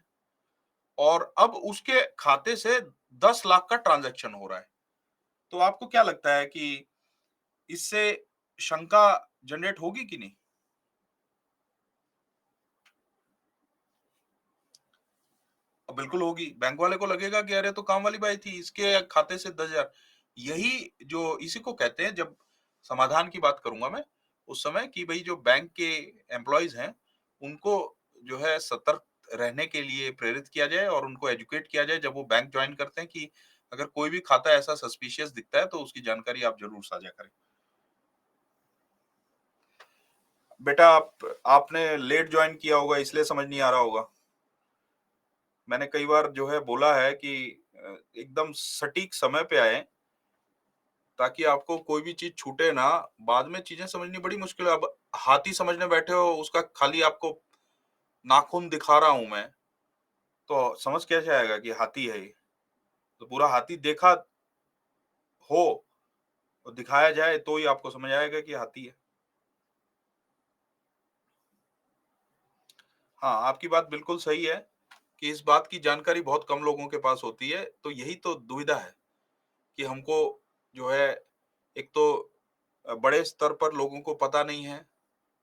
और अब उसके खाते से 10 लाख का ट्रांजैक्शन हो रहा है। तो आपको क्या लगता है कि इससे शंका जनरेट होगी कि नहीं? बिल्कुल होगी। बैंक वाले को लगेगा कि अरे तो काम वाली बाई थी, इसके खाते से 10,000। यही जो इसी को कहते हैं, जब समाधान की बात करूंगा मैं उस समय, कि भाई जो बैंक के एम्प्लॉयज हैं उनको जो है सतर्क रहने के लिए प्रेरित किया जाए और उनको एजुकेट किया जाए जब वो बैंक ज्वाइन करते हैं कि अगर कोई भी खाता ऐसा सस्पिशियस दिखता है तो उसकी जानकारी आप जरूर साझा करें। बेटा आपने लेट ज्वाइन किया होगा इसलिए समझ नहीं आ रहा होगा। मैंने कई बार जो है बोला है कि एकदम सटीक समय पे आए ताकि आपको कोई भी चीज छूटे ना। बाद में चीजें समझनी बड़ी मुश्किल है। अब हाथी समझने बैठे हो, उसका खाली आपको नाखून दिखा रहा हूं मैं, तो समझ कैसे आएगा कि हाथी है ये? तो पूरा हाथी देखा हो और दिखाया जाए तो ही आपको समझ आएगा कि हाथी है। हाँ, आपकी बात बिल्कुल सही है कि इस बात की जानकारी बहुत कम लोगों के पास होती है, तो यही तो दुविधा है कि हमको जो है, एक तो बड़े स्तर पर लोगों को पता नहीं है,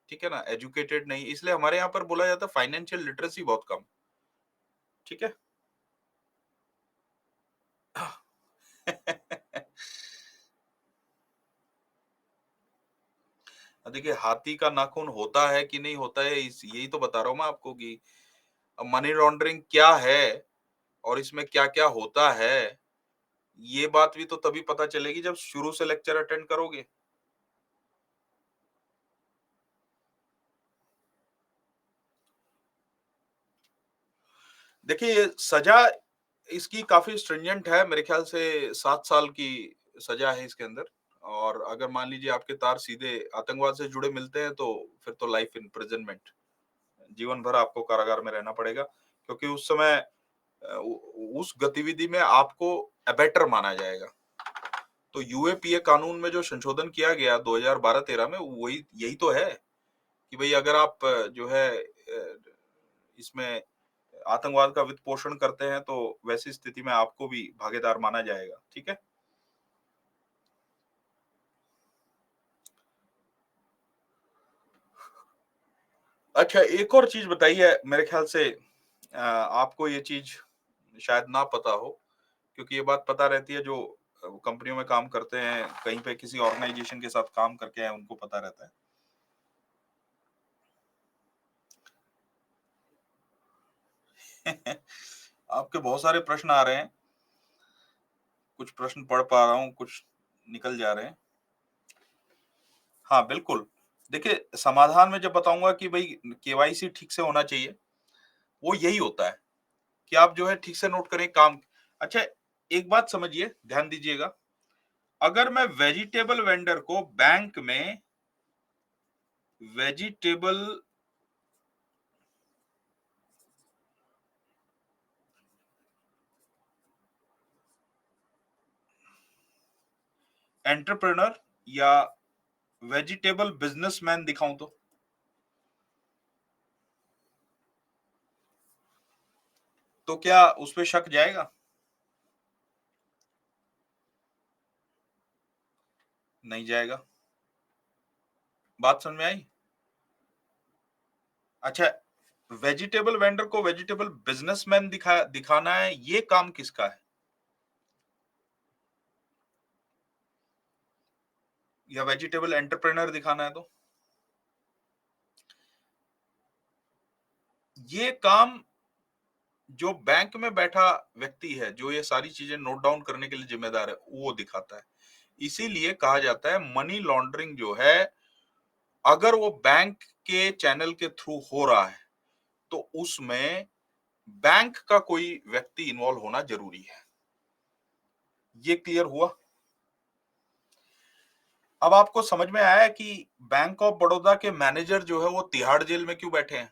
ठीक है ना? एजुकेटेड नहीं, इसलिए हमारे यहाँ पर बोला जाता है फाइनेंशियल लिटरेसी बहुत कम, ठीक है? देखिए, हाथी का नाखून होता है कि नहीं होता है, इस यही तो बता रहा हूँ मैं आपको कि मनी लॉन्ड्रिंग क्या है और इसमें क्या-क्या होता है, ये बात भी तो तभी पता चलेगी जब शुरू से लेक्चर अटेंड करोगे। देखिए, सजा इसकी काफ़ी स्ट्रिंजेंट है, मेरे ख्याल से 7 साल की सजा है इसके अंदर। और अगर मान लीजिए आपके तार सीधे आतंकवाद से जुड़े मिलते हैं, तो फिर तो लाइफ इम्प्रिजनमेंट, जीवन भर आपको कारागार में रहना पड़ेगा, क्योंकि उस समय उस गतिविधि में आपको अबेटर माना जाएगा। तो यूएपीए कानून में जो संशोधन किया गया 2012-13 में, वही यही तो है कि भई अगर आप जो है इसमें आतंकवाद का वित्त पोषण करते हैं, तो वैसी स्थिति में आपको भी भागीदार माना जाएगा, ठीक है? अच्छा, एक और चीज़ बताइए, मेरे ख्याल से आपको ये चीज़ शायद ना पता हो, क्योंकि ये बात पता रहती है जो कंपनियों में काम करते हैं, कहीं पे किसी ऑर्गेनाइजेशन के साथ काम करके आए, उनको पता रहता है। आपके बहुत सारे प्रश्न आ रहे हैं, कुछ प्रश्न पढ़ पा रहा हूँ, कुछ निकल जा रहे हैं। हाँ, बिल्कुल। देखिए, समाधान में जब बताऊँगा कि भई केवाईसी ठीक से होना चाहिए, वो यही होता है कि आप जो है ठीक से नोट करें काम। अच्छा, एक बात समझिए, ध्यान दीजिएगा, अगर मैं वेजिटेबल वेंडर को बैंक में वेजिटेबल एंटरप्रेन्योर या वेजिटेबल बिजनेसमैन दिखाऊं तो क्या उस पे शक जाएगा? नहीं जाएगा। बात समझ में आई? अच्छा, वेजिटेबल वेंडर को वेजिटेबल बिजनेसमैन दिखाना है, ये काम किसका है? या वेजिटेबल एंटरप्रेन्योर दिखाना है तो? ये काम जो बैंक में बैठा व्यक्ति है, जो ये सारी चीजें नोट डाउन करने के लिए जिम्मेदार है, वो दिखाता है। इसीलिए कहा जाता है मनी लॉन्ड्रिंग जो है, अगर वो बैंक के चैनल के थ्रू हो रहा है, तो उसमें बैंक का कोई व्यक्ति इन्वॉल्व होना जरूरी है। ये क्लियर हुआ? अब आपको समझ में आया कि बैंक ऑफ बड़ौदा के मैनेजर जो है वो तिहाड़ जेल में क्यों बैठे हैं?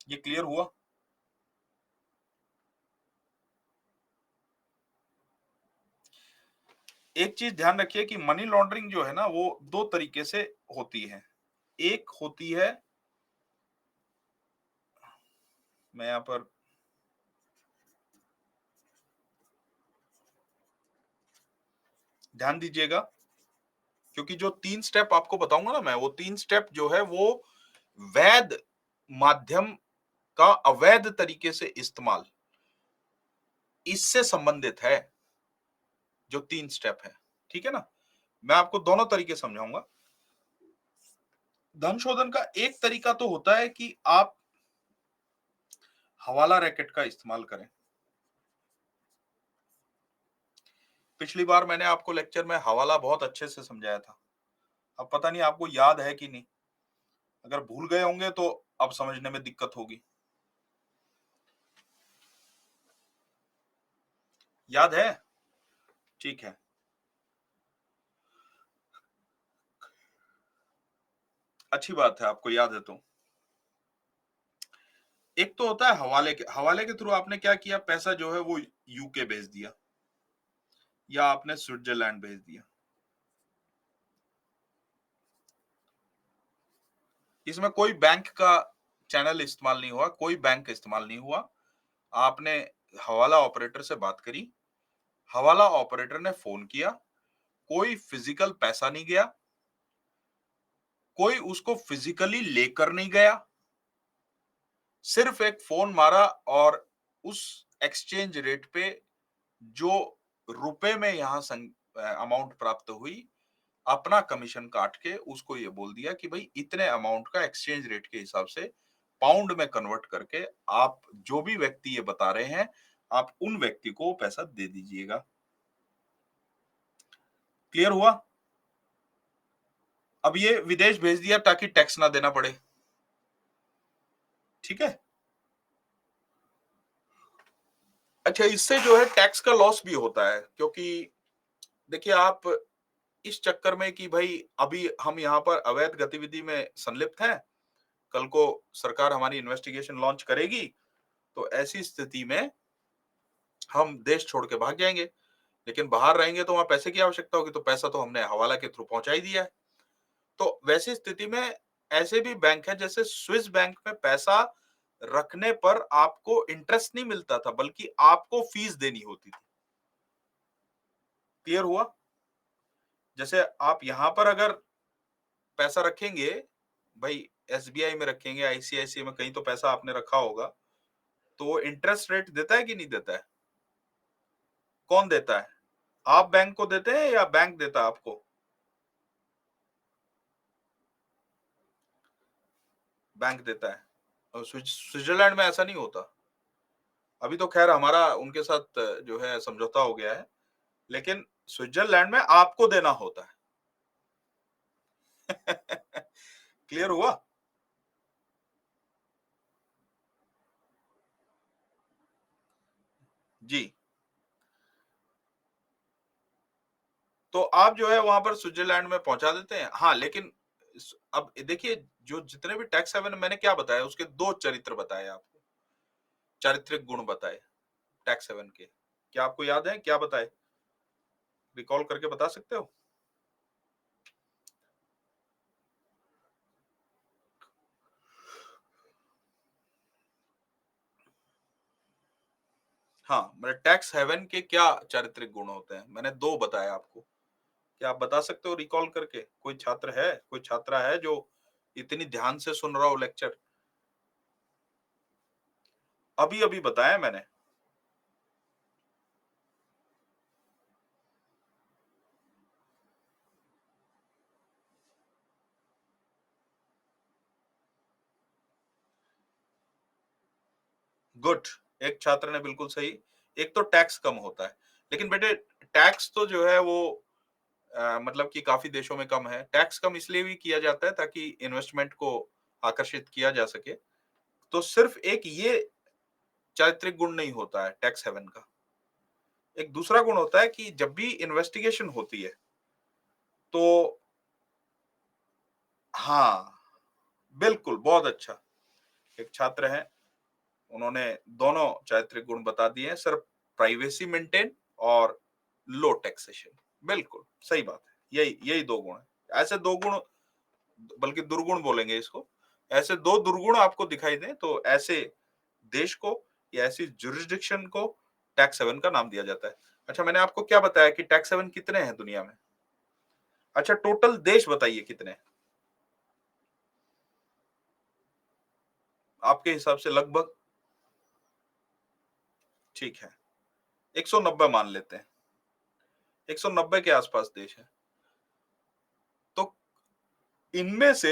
ये क्लियर हुआ? एक चीज ध्यान रखिए कि मनी लॉन्ड्रिंग जो है ना, वो दो तरीके से होती है। एक होती है, मैं यहां पर ध्यान दीजिएगा, क्योंकि जो 3 स्टेप आपको बताऊंगा ना मैं, वो 3 स्टेप जो है वो वैध माध्यम का अवैध तरीके से इस्तेमाल, इससे संबंधित है जो 3 स्टेप है। ठीक है ना? मैं आपको दोनों तरीके समझाऊंगा। धन शोधन का एक तरीका तो होता है कि आप हवाला रैकेट का इस्तेमाल करें। पिछली बार मैंने आपको लेक्चर में हवाला बहुत अच्छे से समझाया था। अब पता नहीं आपको याद है कि नहीं? अगर भूल गए होंगे तो अब समझने में दिक्कत होगी। याद है? ठीक है। अच्छी बात है आपको याद है तो। एक तो होता है हवाले के थ्रू आपने क्या किया, पैसा जो है वो यूके भेज दिया या आपने स्विट्जरलैंड भेज दिया। इसमें कोई बैंक का चैनल इस्तेमाल नहीं हुआ, कोई बैंक का इस्तेमाल नहीं हुआ। आपने हवाला ऑपरेटर से बात करी, हवाला ऑपरेटर ने फोन किया, कोई फिजिकल पैसा नहीं गया, कोई उसको फिजिकली लेकर नहीं गया, सिर्फ एक फोन मारा और उस एक्सचेंज रेट पे जो रुपए में यहां अमाउंट प्राप्त हुई, अपना कमीशन काट के उसको ये बोल दिया कि भाई इतने अमाउंट का एक्सचेंज रेट के हिसाब से पाउंड में कन्वर्ट करके आप जो भी व्यक्ति ये बता रहे हैं, आप उन व्यक्ति को पैसा दे दीजिएगा। क्लियर हुआ? अब ये विदेश भेज दिया ताकि टैक्स ना देना पड़े। ठीक है। अच्छा, इससे जो है टैक्स का लॉस भी होता है, क्योंकि देखिए आप इस चक्कर में कि भाई अभी हम यहाँ पर अवैध गतिविधि में संलिप्त हैं, कल को सरकार हमारी इन्वेस्टिगेशन लॉन्च करेगी, तो ऐसी स्थिति में हम देश छोड़ के भाग जाएंगे। लेकिन बाहर रहेंगे तो वहां पैसे की आवश्यकता होगी, तो पैसा तो हमने हवाला के थ्रू पहुंचा ही दिया है। तो वैसी स्थिति में ऐसे भी बैंक है, जैसे स्विस बैंक में पैसा रखने पर आपको इंटरेस्ट नहीं मिलता था, बल्कि आपको फीस देनी होती थी। क्लियर हुआ? जैसे आप यहां पर अगर पैसा रखेंगे, भाई एसबीआई में रखेंगे, आईसीआईसीआई में कहीं तो पैसा आपने रखा होगा, तो वो इंटरेस्ट रेट देता है कि नहीं देता है? कौन देता है? आप बैंक को देते हैं या बैंक देता है आपको? बैंक देता है। और स्विट्जरलैंड में ऐसा नहीं होता। अभी तो खैर हमारा उनके साथ जो है समझौता हो गया है, लेकिन स्विट्जरलैंड में आपको देना होता है। क्लियर हुआ? जी। तो आप जो है वहां पर स्विट्जरलैंड में पहुंचा देते हैं। हाँ, लेकिन अब देखिए, जो जितने भी टैक्स हेवन मैंने क्या बताया, उसके दो चरित्र बताए आपको, चारित्रिक गुण बताए टैक्स हेवन के। क्या आपको याद है क्या बताए? रिकॉल करके बता सकते हो? हाँ, मेरे टैक्स हेवन के क्या चारित्रिक गुण होते हैं, मैंने दो बताए आपको। क्या आप बता सकते हो रिकॉल करके? कोई छात्र है, कोई छात्रा है जो इतनी ध्यान से सुन रहा हो लेक्चर? अभी अभी बताया मैंने। गुड। एक छात्र ने बिल्कुल सही। एक तो टैक्स कम होता है, लेकिन बेटे टैक्स तो जो है वो मतलब कि काफी देशों में कम है। टैक्स कम इसलिए भी किया जाता है ताकि इन्वेस्टमेंट को आकर्षित किया जा सके। तो सिर्फ एक ये चारित्रिक गुण नहीं होता है टैक्स हेवन का। एक दूसरा गुण होता है कि जब भी इन्वेस्टिगेशन होती है तो हाँ, बिल्कुल, बहुत अच्छा। एक छात्र हैं, उन्होंने दोनों चारित्रिक गुण बता दिए हैं, सिर्फ प्राइवेसी मेंटेन और लो टैक्सेशन। बिल्कुल सही बात है, यही यही दो गुण है। ऐसे दो गुण, बल्कि दुर्गुण बोलेंगे इसको, ऐसे दो दुर्गुण आपको दिखाई दें तो ऐसे देश को या ऐसी जुरिस्डिक्शन को टैक्स हेवन का नाम दिया जाता है। अच्छा, मैंने आपको क्या बताया कि टैक्स हेवन कितने हैं दुनिया में? अच्छा, टोटल देश बताइए कितने हैं? आपके हिसाब से लगभग? ठीक है, 190 मान लेते हैं। 190 के आसपास देश है। तो इनमें से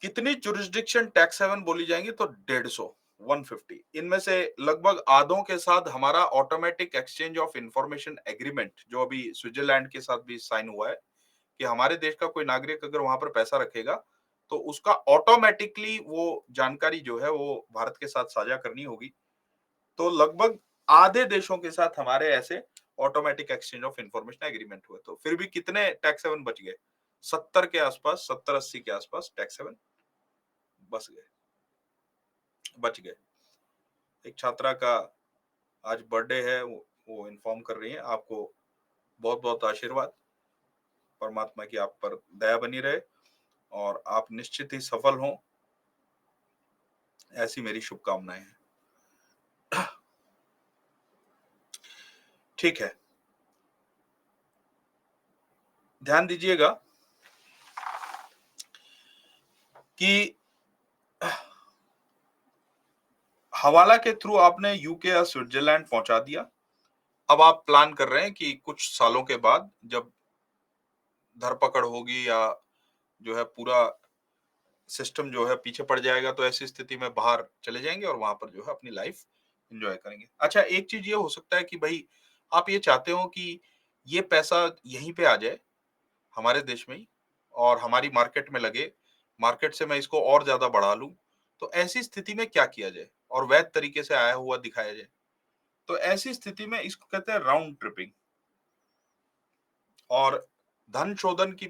कितनी जुरिस्डिक्शन टैक्स हेवन बोली जाएंगी? तो 150। 150। इनमें से लगभग आधों के साथ हमारा automatic exchange of information agreement, जो अभी स्विट्जरलैंड के साथ भी साइन हुआ है, कि हमारे देश का कोई नागरिक अगर वहां पर पैसा रखेगा तो उसका ऑटोमेटिकली वो जानकारी जो है वो भारत के साथ साझा करनी होगी। तो लगभग आधे देशों के साथ हमारे ऐसे automatic exchange of information agreement हुए। तो फिर भी कितने टैक्स हेवन बच गए? 70 के आसपास, 70-80 के आसपास टैक्स हेवन बच गए। एक छात्रा का आज बर्थडे है, वो इन्फॉर्म कर रही है आपको। बहुत बहुत आशीर्वाद, परमात्मा की आप पर दया बनी रहे और आप निश्चित ही सफल हों, ऐसी मेरी शुभकामनाएं हैं। ठीक है, ध्यान दीजिएगा कि हवाला के थ्रू आपने यूके या स्विट्जरलैंड पहुंचा दिया। अब आप प्लान कर रहे हैं कि कुछ सालों के बाद जब धरपकड़ होगी या जो है पूरा सिस्टम जो है पीछे पड़ जाएगा, तो ऐसी स्थिति में बाहर चले जाएंगे और वहां पर जो है अपनी लाइफ एंजॉय करेंगे। अच्छा, एक चीज ये हो सकता है कि भाई आप ये चाहते हो कि ये पैसा यहीं पे आ जाए हमारे देश में ही और हमारी मार्केट में लगे, मार्केट से मैं इसको और ज्यादा बढ़ा लूं। तो ऐसी स्थिति में क्या किया जाए और वैध तरीके से आया हुआ दिखाया जाए? तो ऐसी स्थिति में इसको कहते हैं राउंड ट्रिपिंग, और धन शोधन की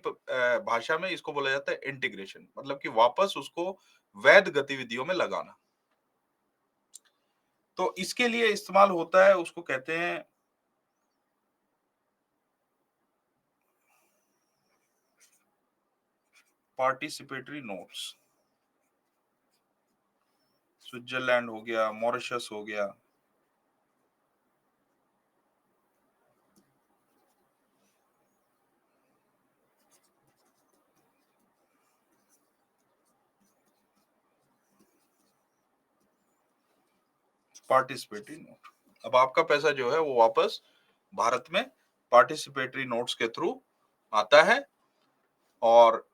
भाषा में इसको बोला जाता है इंटीग्रेशन, मतलब कि वापस उसको वैध गतिविधियों में लगाना। तो इसके लिए इस्तेमाल होता है, उसको कहते हैं पार्टिसिपेटरी नोट्स। स्विट्जरलैंड हो गया, मॉरिशस हो गया, पार्टिसिपेटरी नोट। अब आपका पैसा जो है वो वापस भारत में पार्टिसिपेटरी नोट्स के थ्रू आता है और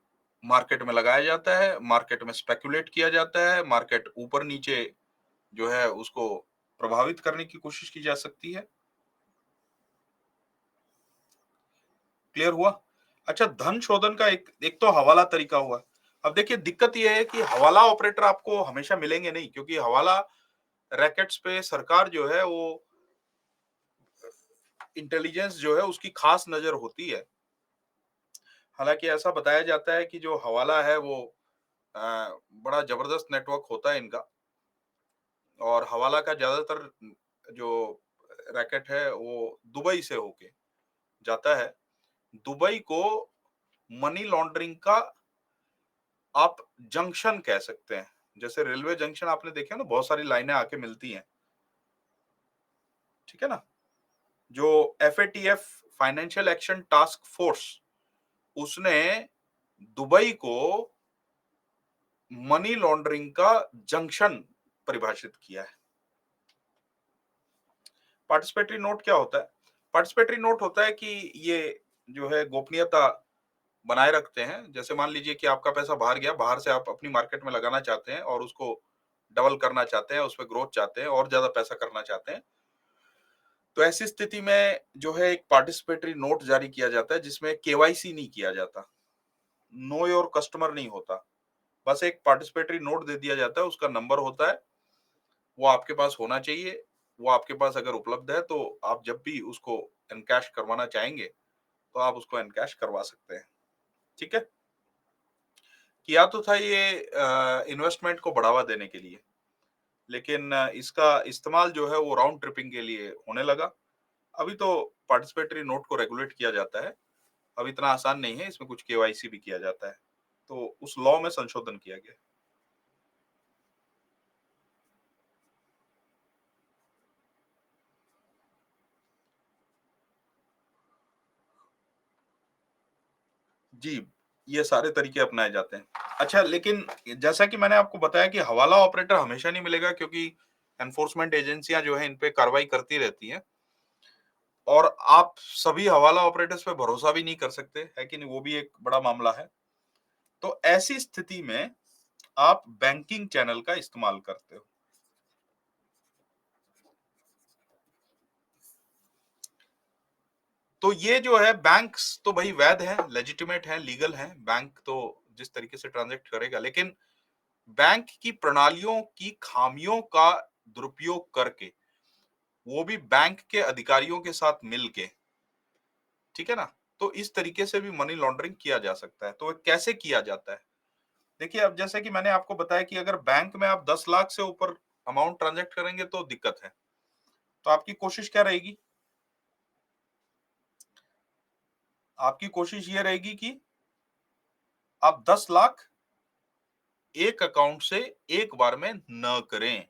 मार्केट में लगाया जाता है, मार्केट में स्पेकुलेट किया जाता है, मार्केट ऊपर नीचे जो है उसको प्रभावित करने की कोशिश की जा सकती है। क्लियर हुआ? अच्छा, धन शोधन का एक एक तो हवाला तरीका हुआ। अब देखिए, दिक्कत यह है कि हवाला ऑपरेटर आपको हमेशा मिलेंगे नहीं, क्योंकि हवाला रैकेट्स पे सरकार जो है वो इंटेलिजेंस जो है उसकी खास नजर होती है। हालांकि ऐसा बताया जाता है कि जो हवाला है वो अ, बड़ा जबरदस्त नेटवर्क होता है इनका, और हवाला का ज्यादातर जो रैकेट है वो दुबई से होके जाता है। दुबई को मनी लॉन्ड्रिंग का आप जंक्शन कह सकते हैं। जैसे रेलवे जंक्शन आपने देखे ना, बहुत सारी लाइनें आके मिलती हैं, ठीक है ना? जो FATF, financial action task force, उसने दुबई को मनी लॉन्ड्रिंग का जंक्शन परिभाषित किया है। पार्टिसिपेटरी नोट क्या होता है? पार्टिसिपेटरी नोट होता है कि ये जो है गोपनीयता बनाए रखते हैं। जैसे मान लीजिए कि आपका पैसा बाहर गया, बाहर से आप अपनी मार्केट में लगाना चाहते हैं और उसको डबल करना चाहते हैं, उसमें ग्रोथ चाहते हैं और ज्यादा पैसा करना चाहते हैं। तो ऐसी स्थिति में जो है एक पार्टिसिपेटरी नोट जारी किया जाता है जिसमें केवाईसी नहीं किया जाता, नो योर कस्टमर नहीं होता। बस एक पार्टिसिपेटरी नोट दे दिया जाता है, उसका नंबर होता है, वो आपके पास होना चाहिए। वो आपके पास अगर उपलब्ध है तो आप जब भी उसको एनकैश करवाना चाहेंगे तो आप उसको एनकैश करवा सकते हैं। ठीक है? किया तो था ये इन्वेस्टमेंट को बढ़ावा देने के लिए, लेकिन इसका इस्तेमाल जो है वो राउंड ट्रिपिंग के लिए होने लगा। अभी तो पार्टिसिपेटरी नोट को रेगुलेट किया जाता है। अब इतना आसान नहीं है, इसमें कुछ केवाईसी भी किया जाता है। तो उस लॉ में संशोधन किया गया। जी, ये सारे तरीके अपनाए जाते हैं। अच्छा, लेकिन जैसा कि मैंने आपको बताया कि हवाला ऑपरेटर हमेशा नहीं मिलेगा, क्योंकि एनफोर्समेंट एजेंसियां जो है इन पे कार्रवाई करती रहती हैं, और आप सभी हवाला ऑपरेटर्स पे भरोसा भी नहीं कर सकते, है कि नहीं? वो भी एक बड़ा मामला है। तो ऐसी स्थिति में आप बैंकिंग चैनल का इस्तेमाल करते हो। तो ये जो है बैंक्स तो भाई वैध हैं, लेजिटिमेट हैं, लीगल हैं, बैंक तो जिस तरीके से ट्रांजैक्ट करेगा, लेकिन बैंक की प्रणालियों की खामियों का दुरुपयोग करके, वो भी बैंक के अधिकारियों के साथ मिलके, ठीक है ना? तो इस तरीके से भी मनी लॉन्ड्रिंग किया जा सकता है। तो वो कैसे किया जाता है? देखिए, अब जैसे कि मैंने आपको बताया कि अगर बैंक में आप 10 लाख से ऊपर अमाउंट ट्रांजैक्ट करेंगे तो दिक्कत है। तो आपकी कोशिश क्या रहेगी? आपकी कोशिश ये रहेगी कि आप 10 लाख एक अकाउंट से एक बार में न करें।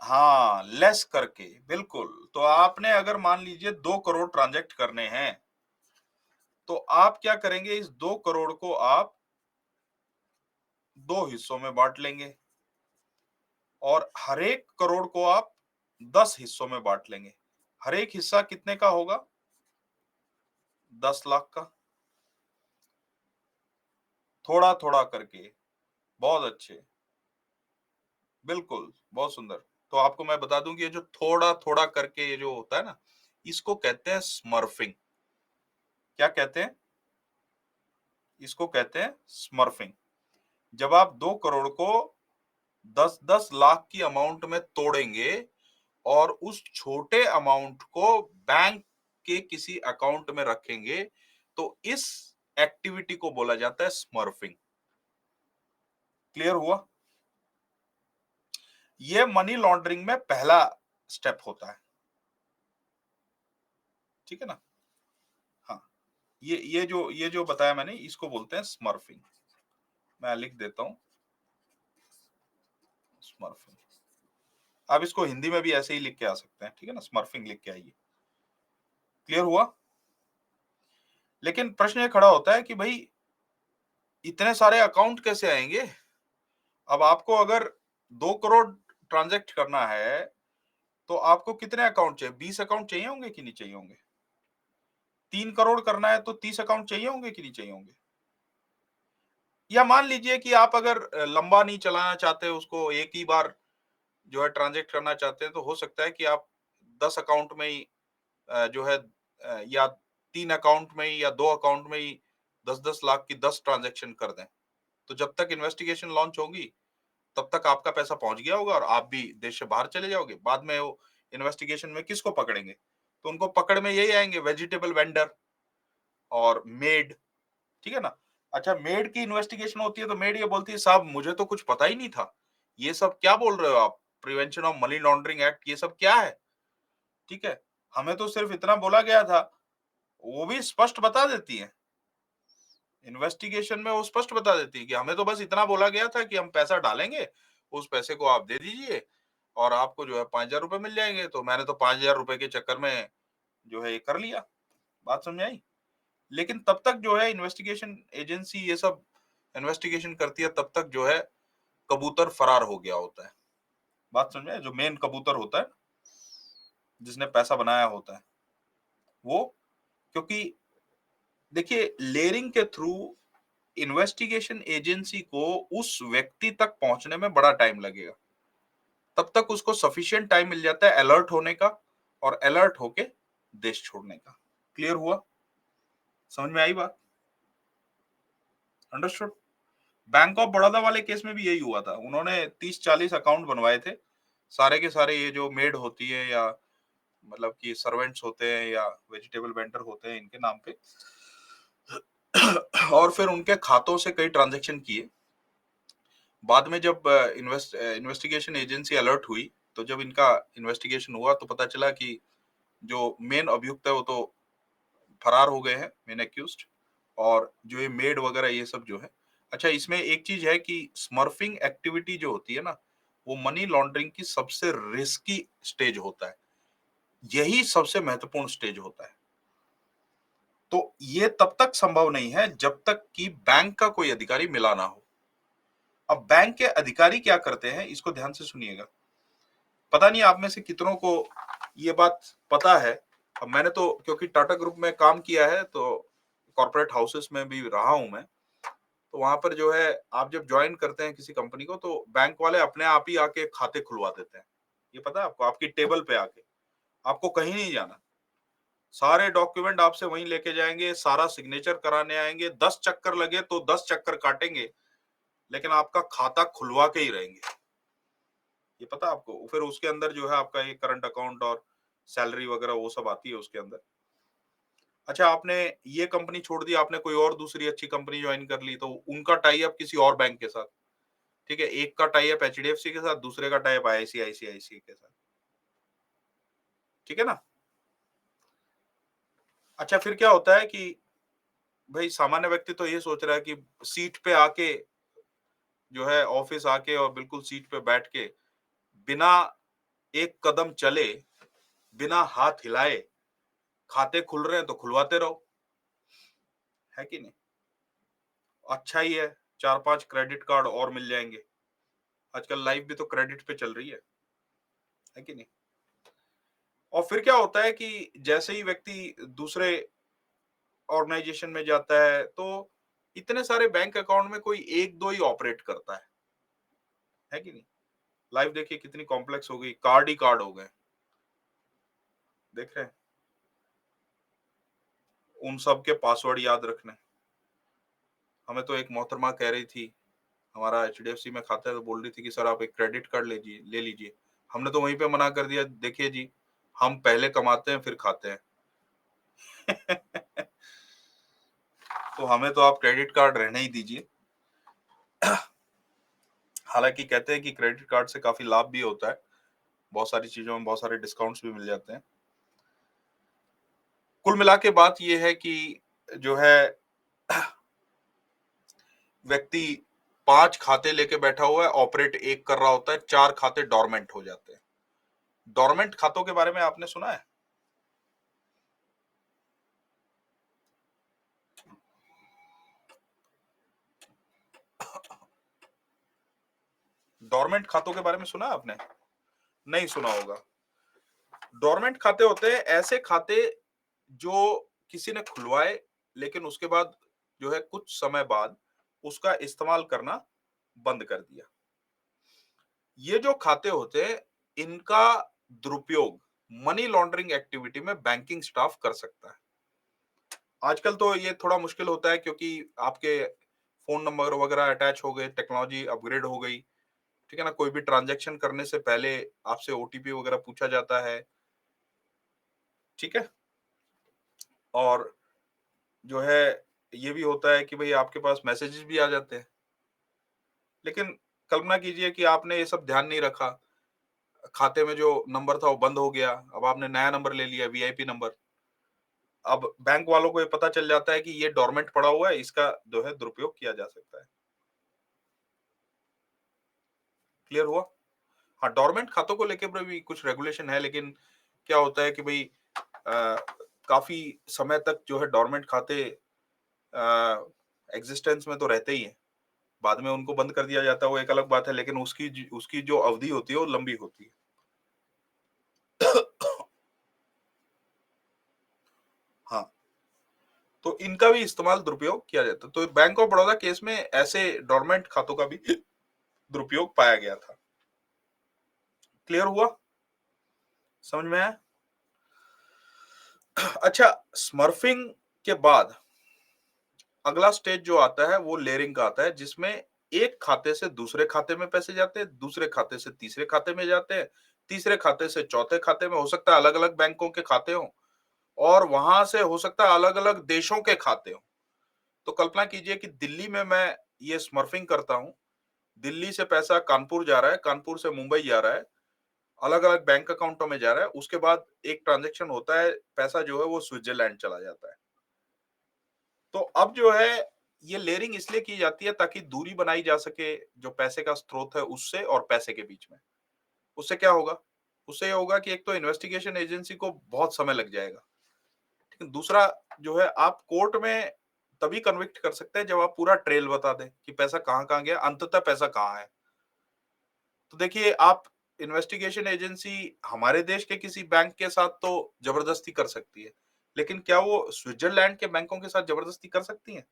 हाँ, लेस करके, बिल्कुल। तो आपने अगर मान लीजिए 2 करोड़ ट्रांजैक्ट करने हैं, तो आप क्या करेंगे, इस 2 करोड़ को आप 2 हिस्सों में बांट लेंगे और हर एक करोड़ को आप 10 हिस्सों में बांट लेंगे। हर एक हिस्सा कितने का होगा? 10 लाख का। थोड़ा-थोड़ा करके। बहुत अच्छे। बिल्कुल, बहुत सुंदर। तो आपको मैं बता दूं कि ये जो थोड़ा-थोड़ा करके ये जो होता है ना, इसको कहते हैं स्मर्फिंग। क्या कहते हैं? इसको कहते हैं स्मर्फिंग। जब आप 2 करोड़ को 10-10 लाख की अमाउंट में तोड़ेंगे और उस छोटे अमाउंट को बैंक के किसी अकाउंट में रखेंगे, तो इस एक्टिविटी को बोला जाता है स्मर्फिंग। क्लियर हुआ? ये मनी लॉन्ड्रिंग में पहला स्टेप होता है। ठीक है ना? हाँ, ये जो बताया मैंने, इसको बोलते हैं स्मर्फिंग। मैं लिख देता हूं, स्मर्फिंग। आप इसको हिंदी में भी ऐसे ही लिख के आ सकते हैं, ठीक है ना? स्मर्फिंग लिख के आइए। क्लियर हुआ? लेकिन प्रश्न ये खड़ा होता है कि भाई इतने सारे अकाउंट कैसे आएंगे? अब आपको अगर 2 करोड़ ट्रांजैक्ट करना है, तो आपको कितने अकाउंट चाहिए? 20 अकाउंट चाहिए होंगे कि नहीं चाहिए होंगे? 3 करोड़ करना है तो 30 अकाउंट चाहिए होंगे कि नहीं चाहिए होंगे? या मान लीजिए कि आप अगर लंबा नहीं चलाना चाहते, उसको एक ही बार जो है ट्रांजैक्ट करना चाहते हैं, तो हो सकता है कि आप 10 अकाउंट में ही जो है या 3 अकाउंट में ही या 2 अकाउंट में ही 10-10 लाख की 10 ट्रांजैक्शन कर दें। तो जब तक इन्वेस्टिगेशन लॉन्च होगी, तब तक आपका पैसा पहुंच गया होगा और आप भी देश से बाहर चले जाओगे। बाद में वो इन्वेस्टिगेशन में किसको पकड़ेंगे? तो उनको पकड़ में यही आएंगे, वेजिटेबल वेंडर और मेड, ठीक है ना? अच्छा, मेड की इन्वेस्टिगेशन होती है तो मेड ये बोलती है, साहब मुझे तो कुछ पता ही नहीं था, ये सब क्या बोल रहे हो आप, prevention of money laundering act, ये सब क्या है? ठीक है, हमें तो सिर्फ इतना बोला गया था। वो भी स्पष्ट बता देती है, इन्वेस्टिगेशन में वो स्पष्ट बता देती है कि हमें तो बस इतना बोला गया था कि हम पैसा डालेंगे, उस पैसे को आप दे दीजिए और आपको जो है 5,000 रुपए मिल जाएंगे। तो मैंने तो 5,000 रुपए के चक्कर में जो है ये कर लिया। बात समझ आई? लेकिन तब तक जो है इन्वेस्टिगेशन एजेंसी ये सब इन्वेस्टिगेशन करती है, तब तक जो है कबूतर फरार हो गया होता है। बात समझ में आए? जो मेन कबूतर होता है, जिसने पैसा बनाया होता है वो, क्योंकि देखिए लेयरिंग के थ्रू इन्वेस्टिगेशन एजेंसी को उस व्यक्ति तक पहुंचने में बड़ा टाइम लगेगा। तब तक उसको सफिशिएंट टाइम मिल जाता है अलर्ट होने का और अलर्ट होके देश छोड़ने का। क्लियर हुआ? समझ में आई बात? अंडरस्टूड? बैंक ऑफ बड़ौदा वाले केस में भी यही हुआ था। उन्होंने 30-40 अकाउंट बनवाए थे, सारे के सारे ये जो मेड होती है या मतलब कि सर्वेंट्स होते हैं या वेजिटेबल वेंडर होते हैं, इनके नाम पे। और फिर उनके खातों से कई ट्रांजैक्शन किए। बाद में जब इन्वेस्टिगेशन एजेंसी अलर्ट हुई, तो जब इनका इन्वेस्टिगेशन हुआ तो पता चला कि जो मेन अभियुक्त है वो तो फरार हो गए हैं, मेन एक्यूज्ड, और जो ये मेड वगैरह ये सब जो है। अच्छा, इसमें एक चीज है कि स्मर्फिंग एक्टिविटी जो होती है ना, वो मनी लॉन्ड्रिंग की सबसे रिस्की स्टेज होता है। यही सबसे महत्वपूर्ण स्टेज होता है। तो ये तब तक संभव नहीं है जब तक कि बैंक का कोई अधिकारी मिला ना हो। अब बैंक के अधिकारी क्या करते हैं, इसको ध्यान से सुनिएगा। पता नहीं आप में से कितनों को ये बात पता है। अब मैंने तो क्योंकि टाटा ग्रुप में काम किया है, तो कॉर्पोरेट हाउसेस में भी रहा हूं मैं, तो वहां पर जो है आप जब ज्वाइन करते हैं किसी कंपनी को, तो बैंक वाले अपने आप ही आके खाते खुलवा देते हैं। ये पता है आपको? आपकी टेबल पे आके, आपको कहीं नहीं जाना। सारे डॉक्यूमेंट आपसे वहीं लेके जाएंगे, सारा सिग्नेचर कराने आएंगे, 10 चक्कर लगे तो 10 चक्कर काटेंगे, लेकिन आपका खाता खुलवा के ही रहेंगे। ये पता है आपको? फिर उसके अंदर जो है आपका ये करंट अकाउंट और सैलरी वगैरह वो सब आती है उसके अंदर। अच्छा, आपने ये कंपनी छोड़ दी, आपने कोई और दूसरी अच्छी कंपनी ज्वाइन कर ली, तो उनका टाई अप किसी और बैंक के साथ, ठीक है? एक का टाई अप एचडीएफसी के साथ, दूसरे का टाई अप आईसीआईसीआई के साथ, ठीक है ना? अच्छा, फिर क्या होता है कि भाई सामान्य व्यक्ति तो ये सोच रहा है कि सीट पे आके जो है, ऑफिस आके और बिल्कुल सीट पे बैठ के बिना एक कदम चले, बिना हाथ हिलाए खाते खुल रहे हैं तो खुलवाते रहो, है कि नहीं? अच्छा ही है, 4-5 क्रेडिट कार्ड और मिल जाएंगे। आजकल लाइफ भी तो क्रेडिट पे चल रही है कि नहीं? और फिर क्या होता है कि जैसे ही व्यक्ति दूसरे ऑर्गेनाइजेशन में जाता है, तो इतने सारे बैंक अकाउंट में कोई एक दो ही ऑपरेट करता है कि नहीं? लाइफ देखिए कितनी कॉम्प्लेक्स हो गई, कार्ड ही कार्ड हो गए, देख रहे हैं? उन सब के पासवर्ड याद रखने। हमें तो एक मोहतरमा कह रही थी, हमारा एचडीएफसी में खाता है, तो बोल रही थी कि सर आप एक क्रेडिट कार्ड ले लीजिए। हमने तो वहीं पे मना कर दिया, देखिए जी, हम पहले कमाते हैं फिर खाते हैं। तो हमें तो आप क्रेडिट कार्ड रहने ही दीजिए। हालांकि कहते हैं कि क्रेडिट कार्ड से काफी लाभ भी होता है, बहुत सारी चीजों में बहुत सारे डिस्काउंट्स भी मिल जाते हैं। कुल मिला के बात यह है कि जो है व्यक्ति 5 खाते लेके बैठा हुआ है, ऑपरेट एक कर रहा होता है, 4 खाते डोरमेंट हो जाते हैं। डोरमेंट खातों के बारे में आपने सुना है? डोरमेंट खातों के बारे में सुना है आपने? नहीं सुना होगा। डोरमेंट खाते होते हैं ऐसे खाते जो किसी ने खुलवाए, लेकिन उसके बाद जो है कुछ समय बाद उसका इस्तेमाल करना बंद कर दिया। ये जो खाते होते हैं, इनका दुरुपयोग मनी लॉन्ड्रिंग एक्टिविटी में बैंकिंग स्टाफ कर सकता है। आजकल तो ये थोड़ा मुश्किल होता है क्योंकि आपके फोन नंबर वगैरह अटैच हो गए, टेक्नोलॉजी अपग्रेड हो गई, ठीक है ना? कोई भी ट्रांजैक्शन करने से पहले आपसे ओटीपी वगैरह पूछा जाता है, ठीक है? और जो है ये भी होता है कि भाई आपके पास मैसेजेस भी आ जाते हैं। लेकिन कल्पना कीजिए कि आपने ये सब ध्यान नहीं रखा, खाते में जो नंबर था वो बंद हो गया, अब आपने नया नंबर ले लिया, वीआईपी नंबर। अब बैंक वालों को ये पता चल जाता है कि ये डोरमेंट पड़ा हुआ है, इसका जो है दुरुपयोग किया जा सकता है। क्लियर हुआ? हाँ, डोरमेंट खातों को लेके भी कुछ रेगुलेशन है, लेकिन क्या होता है कि भाई अ, काफी समय तक जो है डोरमेंट खाते एग्जिस्टेंस में तो रहते ही हैं। बाद में उनको बंद कर दिया जाता है, वो एक अलग बात है, लेकिन उसकी जो अवधि होती है वो लंबी होती है। हाँ, तो इनका भी इस्तेमाल दुरुपयोग किया जाता है। तो बैंक ऑफ बड़ौदा केस में ऐसे डोरमेंट खातों का भी दुरुपयोग पाया गया था। क्लियर हुआ? समझ में आया? अच्छा, स्मर्फिंग के बाद अगला स्टेज जो आता है वो लेयरिंग का आता है, जिसमें एक खाते से दूसरे खाते में पैसे जाते हैं, दूसरे खाते से तीसरे खाते में जाते हैं, तीसरे खाते से चौथे खाते में, हो सकता है अलग अलग बैंकों के खाते हों, और वहां से हो सकता है अलग अलग देशों के खाते हों। तो कल्पना कीजिए कि दिल्ली में मैं ये स्मर्फिंग करता हूँ, दिल्ली से पैसा कानपुर जा रहा है, कानपुर से मुंबई जा रहा है, अलग अलग बैंक अकाउंटों में जा रहा है, उसके बाद एक ट्रांजेक्शन होता है, पैसा जो है वो स्विट्जरलैंड चला जाता है। तो अब जो है ये लेयरिंग इसलिए की जाती है ताकि दूरी बनाई जा सके जो पैसे का स्रोत है उससे और पैसे के बीच में। उससे क्या होगा? उससे ये होगा कि एक तो इन्वेस्टिगेशन एजेंसी को बहुत समय लग जाएगा, ठीक है? दूसरा जो है आप कोर्ट में तभी कन्विक्ट कर सकते हैं जब आप पूरा ट्रेल बता दें कि पैसा कहाँ-कहाँ गया, अंततः पैसा कहाँ है। तो देखिए, आप इन्वेस्टिगेशन एजेंसी हमारे देश के किसी बैंक के साथ तो जबरदस्ती कर सकती है, लेकिन क्या वो स्विट्जरलैंड के बैंकों के साथ जबरदस्ती कर सकती है?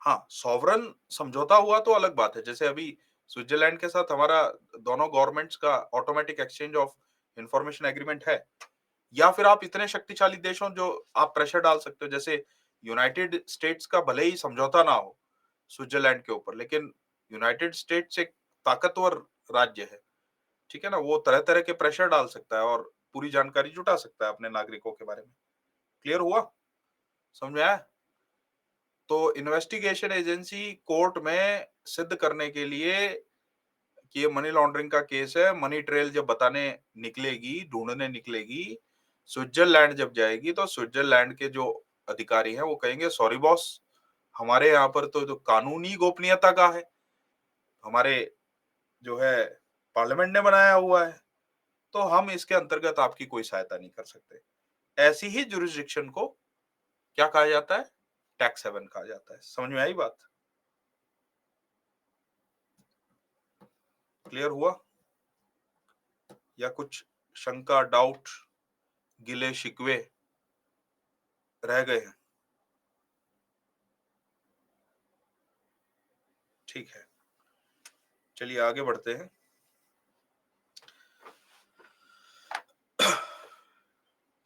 हाँ, सॉवरेन समझौता हुआ तो अलग बात है। जैसे अभी स्विट्जरलैंड के साथ हमारा दोनों गवर्नमेंट्स का automatic exchange of information agreement है। या फिर आप इतने शक्तिशाली देश हो जो आप प्रेशर डाल सकते हो, जैसे यूनाइटेड स्टेट्स का भले ही समझौता ना हो स्विट्जरलैंड के ऊपर, लेकिन यूनाइटेड स्टेट्स एक ताकतवर राज्य है, ठीक है ना? वो तरह तरह के प्रेशर डाल सकता है और पूरी जानकारी जुटा सकता है अपने नागरिकों के बारे में। क्लियर हुआ? समझ में आया? तो इन्वेस्टिगेशन एजेंसी कोर्ट में सिद्ध करने के लिए कि ये मनी लॉन्ड्रिंग का केस है, मनी ट्रेल जब बताने निकलेगी, ढूंढने निकलेगी, स्विट्जरलैंड जब जाएगी, तो स्विट्जरलैंड के जो अधिकारी हैं वो कहेंगे सॉरी बॉस, हमारे यहाँ पर तो जो कानूनी गोपनीयता का है, हमारे जो है पार्लियामेंट ने बनाया हुआ है, तो हम इसके अंतर्गत आपकी कोई सहायता नहीं कर सकते। ऐसी ही जुरिस्डिक्शन को क्या कहा जाता है? टैक्स हेवन कहा जाता है। समझ में आई बात? क्लियर हुआ? या कुछ शंका, डाउट, गिले शिकवे रह गए हैं? ठीक है, चलिए आगे बढ़ते हैं।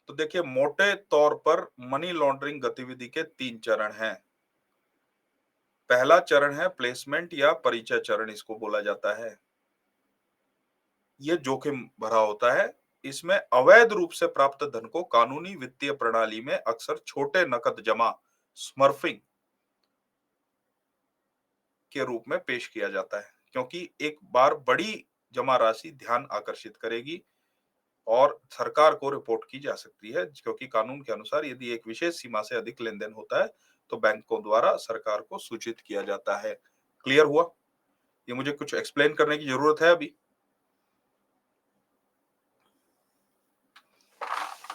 तो देखिए, मोटे तौर पर मनी लॉन्ड्रिंग गतिविधि के 3 चरण हैं। पहला चरण है प्लेसमेंट या परिचय चरण, इसको बोला जाता है। ये जोखिम भरा होता है। इसमें अवैध रूप से प्राप्त धन को कानूनी वित्तीय प्रणाली में अक्सर छोटे नकद जमा, स्मर्फिंग के रूप में पेश किया जाता है, क्योंकि एक बार बड़ी जमा राशि ध्यान आकर्षित करेगी और सरकार को रिपोर्ट की जा सकती है, क्योंकि कानून के अनुसार यदि एक विशेष सीमा से अधिक लेन-देन होता है तो बैंकों द्वारा सरकार को सूचित किया जाता है। क्लियर हुआ? ये मुझे कुछ एक्सप्लेन करने की जरूरत है अभी?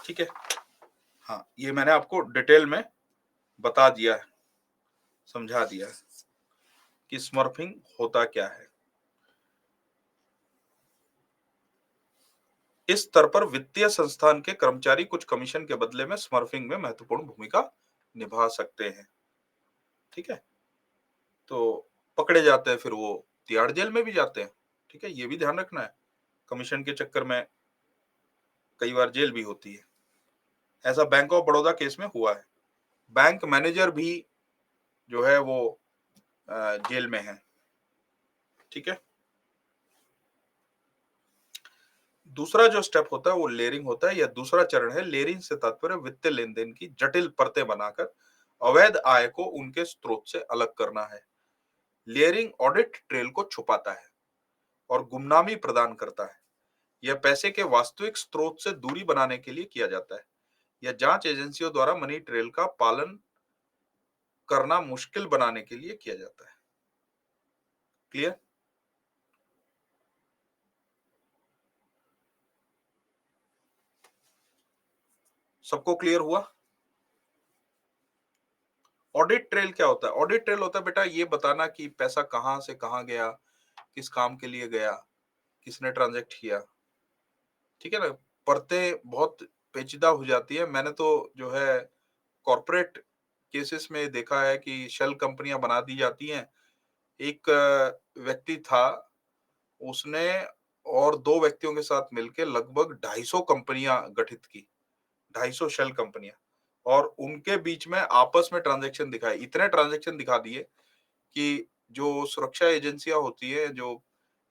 ठीक है। हाँ, ये मैंने आपको डिटेल में बता दिया है, समझा दिया है कि स्मर्फिंग होता क्या है। इस स्तर पर वित्तीय संस्थान के कर्मचारी कुछ कमीशन के बदले में स्मर्फिंग में महत्वपूर्ण भूमिका निभा सकते हैं। ठीक है, तो पकड़े जाते हैं, फिर वो तिहाड़ जेल में भी जाते हैं। ठीक है, ये भी ध्यान रखना है, कमीशन के चक्कर में कई बार जेल भी होती है। ऐसा बैंक ऑफ बड़ौदा केस में हुआ है। बैंक मैनेजर भी जो है वो जेल में है। ठीक है, दूसरा जो स्टेप होता है वो लेयरिंग होता है, या दूसरा चरण है। लेयरिंग से तात्पर्य वित्तीय लेन देन की जटिल परतें बनाकर अवैध आय को उनके स्रोत से अलग करना है। लेयरिंग ऑडिट ट्रेल को छुपाता है और गुमनामी प्रदान करता है। यह पैसे के वास्तविक स्रोत से दूरी बनाने के लिए किया जाता है। यह जांच एजेंसियों द्वारा मनी ट्रेल का पालन करना मुश्किल बनाने के लिए किया जाता है। क्लियर? सबको क्लियर हुआ? ऑडिट ट्रेल क्या होता है? ऑडिट ट्रेल होता है बेटा ये बताना कि पैसा कहां से कहां गया, किस काम के लिए गया, किसने ट्रांजैक्ट किया। ठीक है ना? परतें बहुत पेचीदा हो जाती है। मैंने तो जो है कॉर्पोरेट केसेस में देखा है कि शेल कंपनियां बना दी जाती हैं। एक व्यक्ति था, उसने और दो व्यक्तियों के साथ मिलकर लगभग 250 कंपनियां गठित की, 250 शेल कंपनियां, और उनके बीच में आपस में ट्रांजैक्शन दिखाए, इतने ट्रांजैक्शन दिखा दिए कि जो सुरक्षा एजेंसियां होती है, जो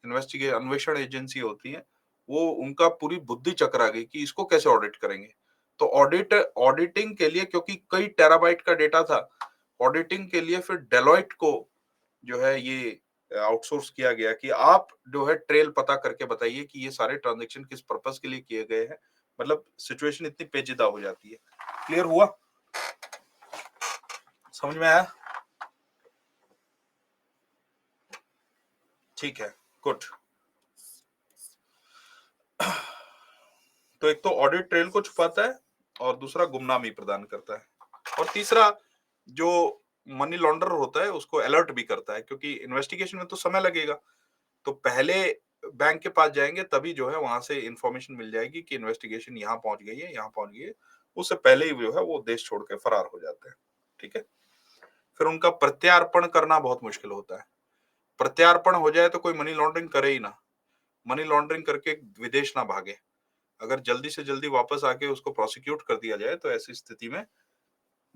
इन्वेस्टिगेट अन्वेषण एजेंसी होती है, वो उनका पूरी बुद्धि चकरा गई कि इसको कैसे ऑडिट करेंगे। तो ऑडिटिंग के लिए, क्योंकि कई टेराबाइट का डेटा था, ऑडिटिंग के लिए फिर डेलॉइट को जो है ये आउटसोर्स किया गया कि आप जो है ट्रेल पता करके बताइए कि ये सारे ट्रांजैक्शन किस पर्पस के लिए किए गए हैं। मतलब सिचुएशन इतनी पेचीदा हो जाती है। क्लियर हुआ? समझ में आया? ठीक है, गुड। तो एक तो ऑडिट ट्रेल को छुपाता है और दूसरा गुमनामी प्रदान करता है, और तीसरा जो मनी लॉन्डर होता है उसको अलर्ट भी करता है, क्योंकि इन्वेस्टिगेशन में तो समय लगेगा। तो पहले बैंक के पास जाएंगे तभी जो है वहां से इंफॉर्मेशन मिल जाएगी कि इन्वेस्टिगेशन यहाँ पहुंच गई है, यहाँ पहुंच गई है। उससे पहले ही जो है वो देश छोड़ के फरार हो जाते हैं। ठीक है, फिर उनका प्रत्यार्पण करना बहुत मुश्किल होता है। प्रत्यार्पण हो जाए तो कोई मनी लॉन्ड्रिंग करे ही ना, मनी लॉन्ड्रिंग करके विदेश ना भागे, अगर जल्दी से जल्दी वापस आके उसको प्रोसिक्यूट कर दिया जाए तो ऐसी स्थिति में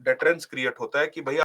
डेटरेंस क्रिएट होता है कि भई